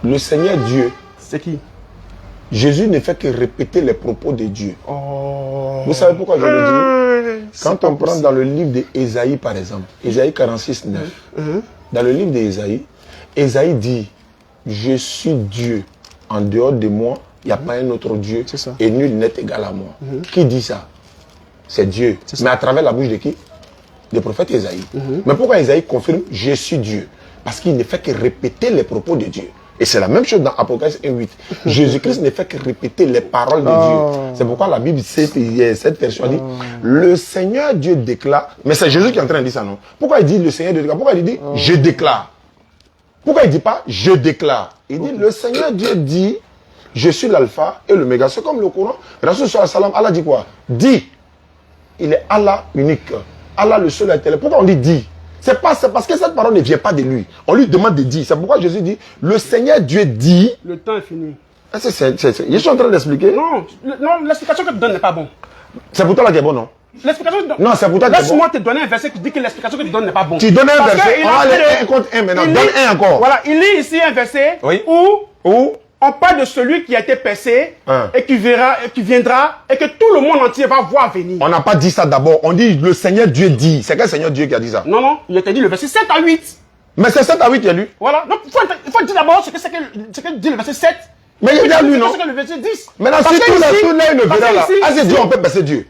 Le Seigneur Dieu. C'est qui? Jésus ne fait que répéter les propos de Dieu. Oh. Vous savez pourquoi je le dis? Quand on prend dans le livre d'Ésaïe, par exemple, Ésaïe 46, 9, dans le livre d'Ésaïe, Ésaïe dit, je suis Dieu. En dehors de moi, il n'y a pas un autre Dieu. C'est ça. Et nul n'est égal à moi. Qui dit ça? C'est Dieu. Mais à travers la bouche de qui? Le prophète Ésaïe. Mais pourquoi Ésaïe confirme, je suis Dieu? Parce qu'il ne fait que répéter les propos de Dieu. Et c'est la même chose dans Apocalypse 1.8. Jésus-Christ ne fait que répéter les paroles de Dieu. C'est pourquoi la Bible, cette version dit, le Seigneur Dieu déclare, mais c'est Jésus qui est en train de dire ça, non? Pourquoi il dit le Seigneur Dieu déclare? Pourquoi il dit, je déclare? Pourquoi il ne dit pas, je déclare? Il dit, le Seigneur Dieu dit, je suis l'alpha et l'oméga. C'est comme le Coran. Rasul sallallahu alayhi wa sallam, Allah dit quoi? Dit. Il est Allah unique. Allah le seul éternel. Pourquoi on dit dit? C'est parce que cette parole ne vient pas de lui. On lui demande de dire. C'est pourquoi Jésus dit, le Seigneur Dieu dit. Le temps est fini. Je suis en train d'expliquer. Non, l'explication que tu donnes n'est pas bon. C'est pour toi là qui est bon, non? L'explication que tu donnes. Non, c'est pour toi qui est bon. Laisse-moi te donner un verset qui dit que l'explication que tu donnes n'est pas bon. Tu donnes un Parce verset. qu'il On va a aller fait un contre un maintenant. il Donne lit- un encore. Voilà, il lit ici un verset Oui. où on parle de celui qui a été percé Hein. et qui verra, et qui viendra et que tout le monde entier va voir venir. On n'a pas dit ça d'abord. On dit le Seigneur Dieu dit. C'est quel Seigneur Dieu qui a dit ça? Non, non, il a dit le verset 7 à 8. Mais c'est 7 à 8 qu'il a lu. Voilà, donc il faut dire d'abord ce que dit le verset 7. Mais il a déjà lu, non? Ce que le verset 10. Maintenant, Parce si que tout ici- là, il ne parce verra que là. ici- Ah, c'est Dieu, on peut passer Dieu.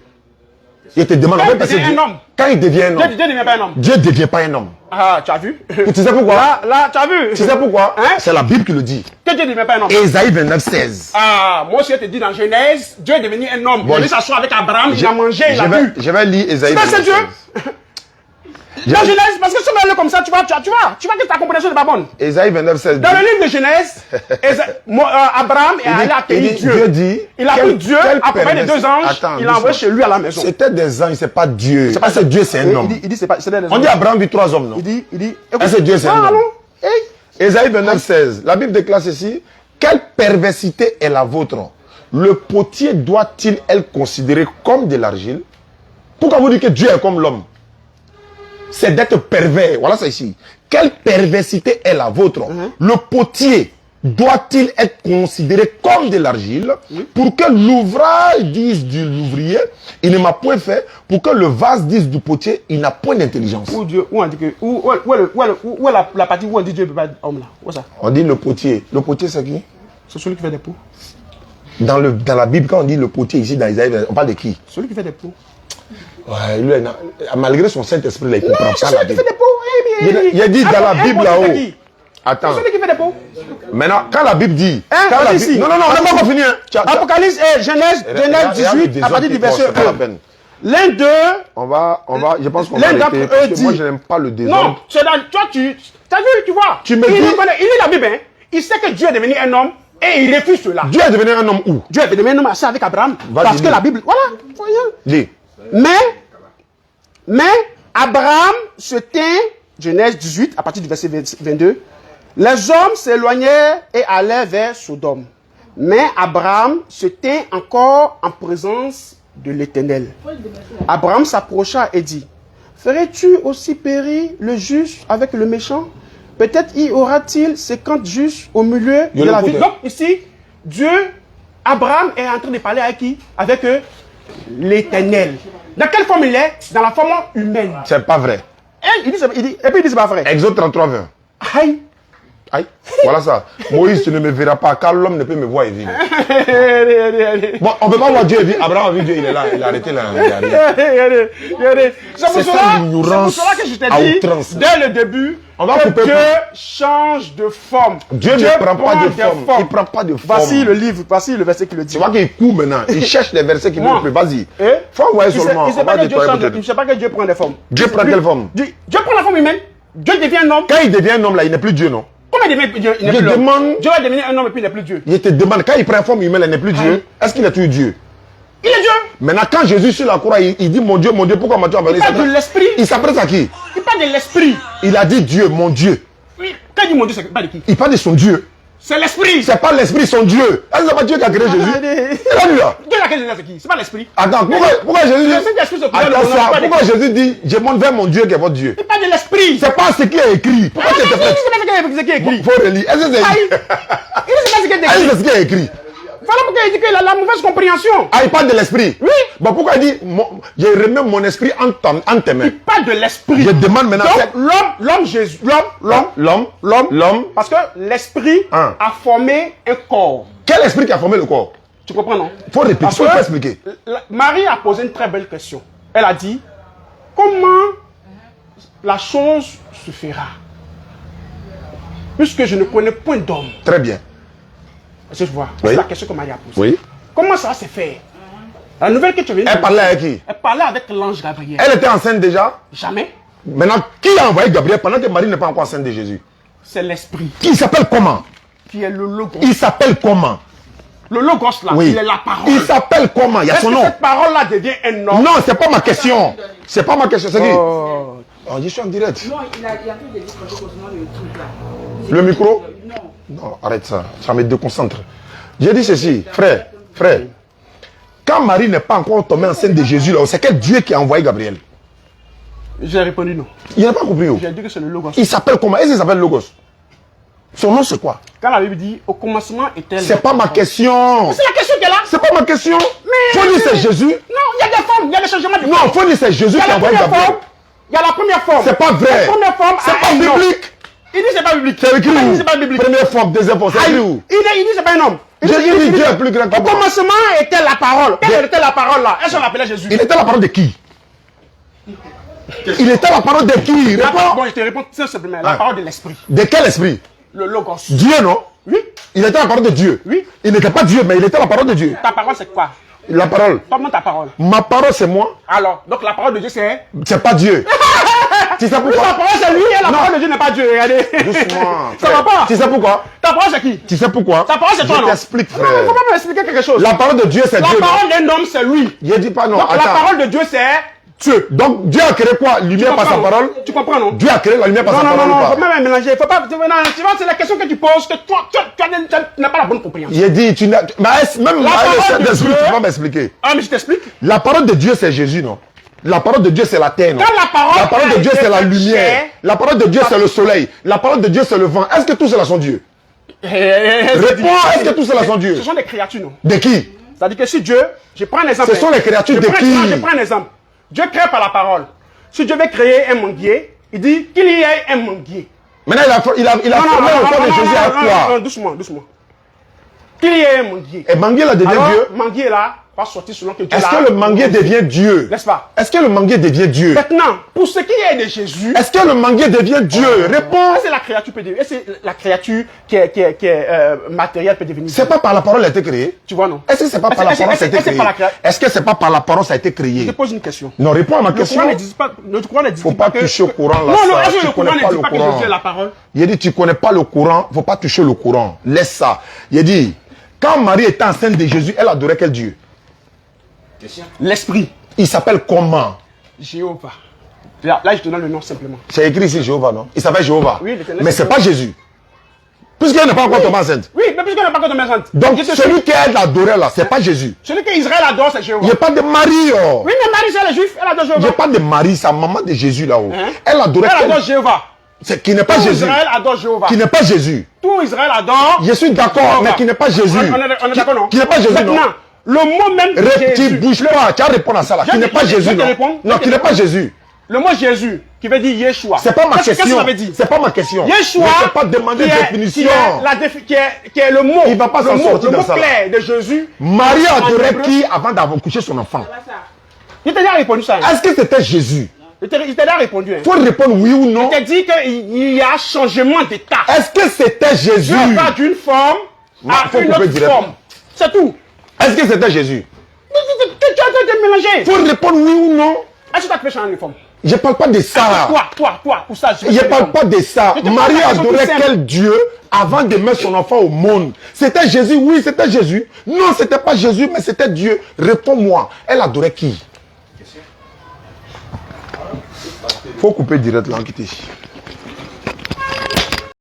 Il te demande. Quand En fait, il parce que devient un homme. quand il devient un Dieu homme, ne devient pas un homme. Dieu ne devient pas un homme. Ah, tu as vu? Tu sais pourquoi? Là, tu as vu? Tu sais pourquoi? Hein? C'est la Bible qui le dit. Que Dieu ne devient pas un homme. Ésaïe 29, 16. Ah, moi, je te dis dans Genèse, Dieu est devenu un homme. Bon, il a s'asseoir avec Abraham, il a mangé, il a bu. Je vais lire Ésaïe C'est 29, Dieu. 16. Dans Genèse, parce que si on va comme ça, tu vois que ta compréhension n'est pas bonne. Ésaïe 29, 16. Dans le livre de Genèse, Abraham est allé accueillir Dieu. Dit, Il a pris Dieu, accompagné de deux anges, Attends, il l'a envoyé chez lui à la maison. C'était des anges, c'est pas Dieu. C'est pas c'est Dieu, c'est un homme. Il dit c'est pas, c'est des On dit Abraham vit 3 hommes, non? Il dit, Ah, c'est Dieu, c'est un homme. allons. Hey. Ésaïe 29, 16. La Bible déclare ceci. Quelle perversité est la vôtre? Le potier doit-il être considéré comme de l'argile? Pourquoi vous dites que Dieu est comme l'homme? C'est d'être pervers. Voilà ça ici. Quelle perversité est la vôtre? Le potier doit-il être considéré comme de l'argile pour que l'ouvrage dise de l'ouvrier, il ne m'a point fait, pour que le vase dise du potier, il n'a point d'intelligence. Où Dieu, où on dit que, où est la partie où on dit Dieu ne peut pas être homme là? Où est ça? On dit le potier. Le potier c'est qui? C'est celui qui fait des pots. Dans la Bible, quand on dit le potier ici dans Isaïe, on parle de qui? Celui qui fait des pots. Ouais, lui, malgré son Saint-Esprit, là, il comprend pas C'est la celui qui Bible. fait des pots. Il a dit dans la Bible là-haut. Attends. C'est celui qui fait des pots. Maintenant, quand la Bible dit. Hein, quand la vas-y, Bible- si. Non, non, non, on n'a pas encore fini. Hein. Apocalypse, Genèse 18, à partir du verset 1. L'un d'eux. On va, je pense qu'on L'un va arrêter. d'entre Parce eux que moi, dit- je n'aime pas le désordre. Non, c'est dans. Toi, t'as vu, tu vois. Tu me il dis- lit la Bible, hein. Il sait que Dieu est devenu un homme et il refuse cela. Dieu est devenu un homme où? Dieu est devenu un homme assis avec Abraham. Vas-y, Parce que lis. la Bible. Voilà, voyons. Dis. Mais Abraham se tint, Genèse 18, à partir du verset 22, les hommes s'éloignèrent et allèrent vers Sodome. Mais Abraham se tint encore en présence de l'Éternel. Abraham s'approcha et dit, ferais-tu aussi périr le juste avec le méchant? Peut-être y aura-t-il 50 justes au milieu de la ville. Donc ici, Abraham est en train de parler avec qui? Avec l'Éternel. Dans quelle forme il est? Dans la forme humaine. C'est pas vrai. Et puis il dit c'est pas vrai. Exode 33, 20. Aïe. Aïe. Voilà ça. Moïse, tu ne me verras pas car l'homme ne peut me voir et vivre. Bon, on ne peut pas voir Dieu et vivre. Abraham a vu Dieu, il est là, il a arrêté là. C'est pour cela que je t'ai à dit, outrance. dès le début, On va que couper Dieu pour- change de forme. Dieu ne prend pas de des forme. formes. Il prend pas de forme. Voici le livre, voici le verset qui le dit. Tu vois qu'il court maintenant. Il cherche les versets qui Non. ne plaît. Vas-y. Eh? Faut envoyer Il sait- seulement. il sait On pas va que Dieu nettoyer change de- peut-être. il sait pas que Dieu prend des formes. Dieu prend quelle forme? Dieu prend la forme humaine. Dieu devient un homme. Quand il devient un homme là, il n'est plus Dieu, non? Comment il devient Dieu? Il n'est Je plus l'homme. demande- Dieu va devenir un homme et puis il n'est plus Dieu. Il te demande, quand il prend forme humaine, il n'est plus Dieu. Est-ce qu'il est toujours Dieu? Il est Dieu. Maintenant, quand Jésus sur la croix, il dit mon Dieu, pourquoi m'as-tu abandonné? Il parle de l'esprit. Il s'adresse à qui? Il parle de l'esprit. Il a dit Dieu, mon Dieu. Oui. Quand il dit mon Dieu, c'est pas de qui? Il parle de son Dieu. C'est l'esprit. C'est pas l'esprit, son Dieu. Est-ce que c'est pas Dieu qui a créé Jésus? Il a lu là. Dieu l'a créé, c'est qui? C'est pas l'esprit. Attends, pourquoi Jésus dit... Le Saint-Esprit se présente Attends, dans le ça, monde, pas de pourquoi Jésus dit je monte vers mon Dieu qui est votre Dieu? Il parle de l'esprit. C'est pas ce qui est écrit. Pourquoi tu te fais? C'est qui est écrit. Faut relire. Est-ce que c'est Aïe. Il ne sait pas ce qui est est-ce écrit. que c'est ce qui est écrit? Voilà pourquoi il dit qu'il a la mauvaise compréhension. Ah, il parle de l'esprit. Oui. Bon, pourquoi il dit je remets mon esprit en tes mains? Il parle de l'esprit. Je demande maintenant. Donc, l'homme Jésus, l'homme, parce que l'esprit Hein. a formé un corps. Quel esprit qui a formé le corps? Tu comprends, non? Faut répéter, Parce faut que expliquer. Marie a posé une très belle question. Elle a dit, comment la chose se fera? Puisque je ne connais point d'homme. Très bien. Est-ce que tu vois? Oui. C'est la question que Marie a posée. Oui. Comment ça va se faire? La nouvelle que tu viens de Elle parlait avec qui? Elle parlait avec l'ange Gabriel. Elle était enceinte déjà. Jamais. Maintenant, qui a envoyé Gabriel pendant que Marie n'est pas encore enceinte de Jésus? C'est l'esprit Qui s'appelle comment? qui est le logos. Il s'appelle comment? Le logos là, Oui. il est la parole. Il s'appelle comment? Il y a Est-ce son que nom. cette parole-là devient un homme? Non, c'est pas ma question. C'est pas ma question. C'est qui? Oh. Oh, je suis en direct. Non, il a fait des discours concernant le truc là. Le micro? Non. Non, arrête ça. Ça me déconcentre. J'ai dit ceci, frère. Quand Marie n'est pas encore tombée enceinte de Jésus, là, c'est quel Dieu qui a envoyé Gabriel? J'ai répondu non. Il n'a pas compris. Oh. J'ai dit que c'est le logos. Il s'appelle comment? Est-ce qu'il s'appelle Logos? Son nom, c'est quoi? Quand la Bible dit au commencement était C'est pas ma question. C'est la question qui est là. C'est pas ma question. Mais- Faut dire c'est Jésus. Non, il y a des formes, il y a des changements de Non, forme. faut dire c'est Jésus Il y qui a a la envoyé première Gabriel. forme. Il y a la première forme. C'est pas vrai. La première forme. C'est a pas un nom. biblique. Il dit c'est pas biblique. C'est écrit Il dit où? c'est pas biblique. Première forme, deuxième forme, c'est écrit où? Il dit c'est pas un homme. Jésus dit Dieu est plus grand que Au moi. commencement était la parole. Quelle était la parole là? Est-ce qu'on l'appelait Jésus? Il était la parole de qui? Il était la parole de qui? Réponds. Bon, je te réponds très simplement. La parole de l'esprit. De quel esprit? Le logos. Dieu, non? Oui. Il était la parole de Dieu. Oui. Il n'était pas Dieu, mais il était la parole de Dieu. Ta parole, c'est quoi? La parole. Comment ta parole? Ma parole, c'est moi. Alors, donc la parole de Dieu, c'est... C'est pas Dieu. Tu sais Oui, pourquoi? ta parole, c'est lui et la parole de Dieu n'est pas Dieu. Regardez. Doucement. Ça va pas? Tu sais pourquoi? Ta parole, c'est qui? Tu sais pourquoi? Ta parole, c'est toi, Je non? t'explique, Non, il frère. faut pas m'expliquer quelque chose. La parole de Dieu, c'est La Dieu. parole d'un homme, c'est lui. Je dis pas non. Donc la Attends. parole de Dieu, c'est... Dieu. Donc Dieu a créé quoi? Lumière par sa parole? Tu comprends, non? Dieu a créé la lumière par sa Non, parole non, ou non, faut pas? même mélanger. Faut pas... Non, tu vois, c'est la question que tu poses que toi, tu n'as pas la bonne compréhension. J'ai dit, tu n'as... Mais même La avec le parole de Saint-Esprit, Dieu- tu vas m'expliquer. Ah, mais je t'explique. La parole de Dieu, c'est Jésus, non? La parole de Dieu, c'est la terre, non? Quand la parole de a Dieu, été c'est la faite lumière. chair- La parole de Dieu, c'est le soleil. La parole de Dieu, c'est le vent. Est-ce que tous cela sont Dieu? Réponds, est-ce que tous cela sont Dieu? Ce sont des créatures, non? De qui? C'est-à-dire que si Dieu, je prends un exemple. Ce sont les créatures de qui? Je prends un exemple. Dieu crée par la parole. Si Dieu veut créer un manguier, il dit qu'il y ait un manguier. Maintenant, il a formé le corps de Jésus à quoi? Doucement, doucement. Qu'il y ait un manguier. Et manguier là devient Alors, Dieu? manguier là va sortir selon que Dieu Est-ce l'a- que le manguier devient Dieu? N'est-ce pas? Est-ce que le manguier devient Dieu? Maintenant, pour ce qui est de Jésus, Est-ce que le manguier devient Dieu? Réponds. est-ce que la créature peut devenir, est-ce que la créature qui est matérielle peut devenir C'est Dieu? pas par la parole qu'elle a été créée? Tu vois, non? Est-ce que c'est pas par la Est-ce- parole que ça a été est-ce que c'est créé? par la création? Est-ce que c'est pas par la parole que ça a été Je créé? te pose une question. Non, réponds à ma Le question. Coran ne dit pas, le Coran ne dit Faut pas que... toucher au Coran là. Non, non, ça. est-ce que Tu le connais Coran pas ne dit le pas que Coran. Jésus est la parole? Il a dit, tu connais pas le Coran, faut pas toucher le Coran. Laisse ça. Il a dit, quand Marie était enceinte de Jésus, elle adorait quel Dieu? L'esprit. Il s'appelle comment? Jéhovah. Là, je te donne le nom simplement. C'est écrit ici Jéhovah, non? Il s'appelle Jéhovah. Oui, l'Éternel, mais c'est c'est pas Jésus. Puisqu'elle n'est pas encore tombée enceinte. Oui, mais puisqu'on n'a pas encore de enceinte. Donc Je te celui suis. qu'elle adorait là, c'est pas Jésus. Celui qu'Israël adore, c'est Jéhovah. Il n'y a pas de Marie. Oh. Oui, mais Marie, c'est la juif, elle adore Il n'y a Jéhovah. pas de Marie, sa maman de Jésus là-haut. Hein? Elle adorait Elle adore quel... Jéhovah. C'est qui n'est pas Tout Jésus. Israël adore Jéhovah. Qui n'est pas Jésus. Tout Israël adore. Je suis d'accord, Jéhovah. mais qui n'est pas Jésus. On est d'accord, non? Qui n'est pas Jésus, non? Maintenant, le mot même de Tu Jésus. bouges pas, tu vas répondre à ça là. Je Qui n'est te- pas je Jésus, te non? réponds. Non, Je te qui n'est pas réponds. Jésus. Le mot Jésus, qui veut dire Yeshua. C'est pas ma Qu'est-ce que question. ça veut dire? C'est pas ma question. Yeshua, Je ne pas demander qui de est- définition. qui est le mot, Il va pas le s'en mot, sortir le dans mot ça, là. clair de Jésus. Marie En adorait hébreu. qui avant d'avoir couché son enfant? Je t'ai déjà répondu ça. Hein. Est-ce que c'était Jésus? Je t'ai déjà répondu. Hein. Il faut répondre oui ou non. Je t'ai dit qu'il y a changement d'état. Est-ce que c'était Jésus? Dieu va d'une forme à faut une couper autre directement. forme. C'est tout. Est-ce que c'était Jésus? Tu as été mélangé. Il faut répondre oui ou non. Est-ce que tu as fait changer de forme? Je ne parle pas de ça. Toi, ou ça? Je ne parle pas de ça. Je te pose Marie la question adorait plus simple. quel Dieu avant de mettre son enfant au monde? C'était Jésus, oui, c'était Jésus. Non, c'était pas Jésus, mais c'était Dieu. Réponds-moi. Elle adorait qui? Faut couper direct là, quitter.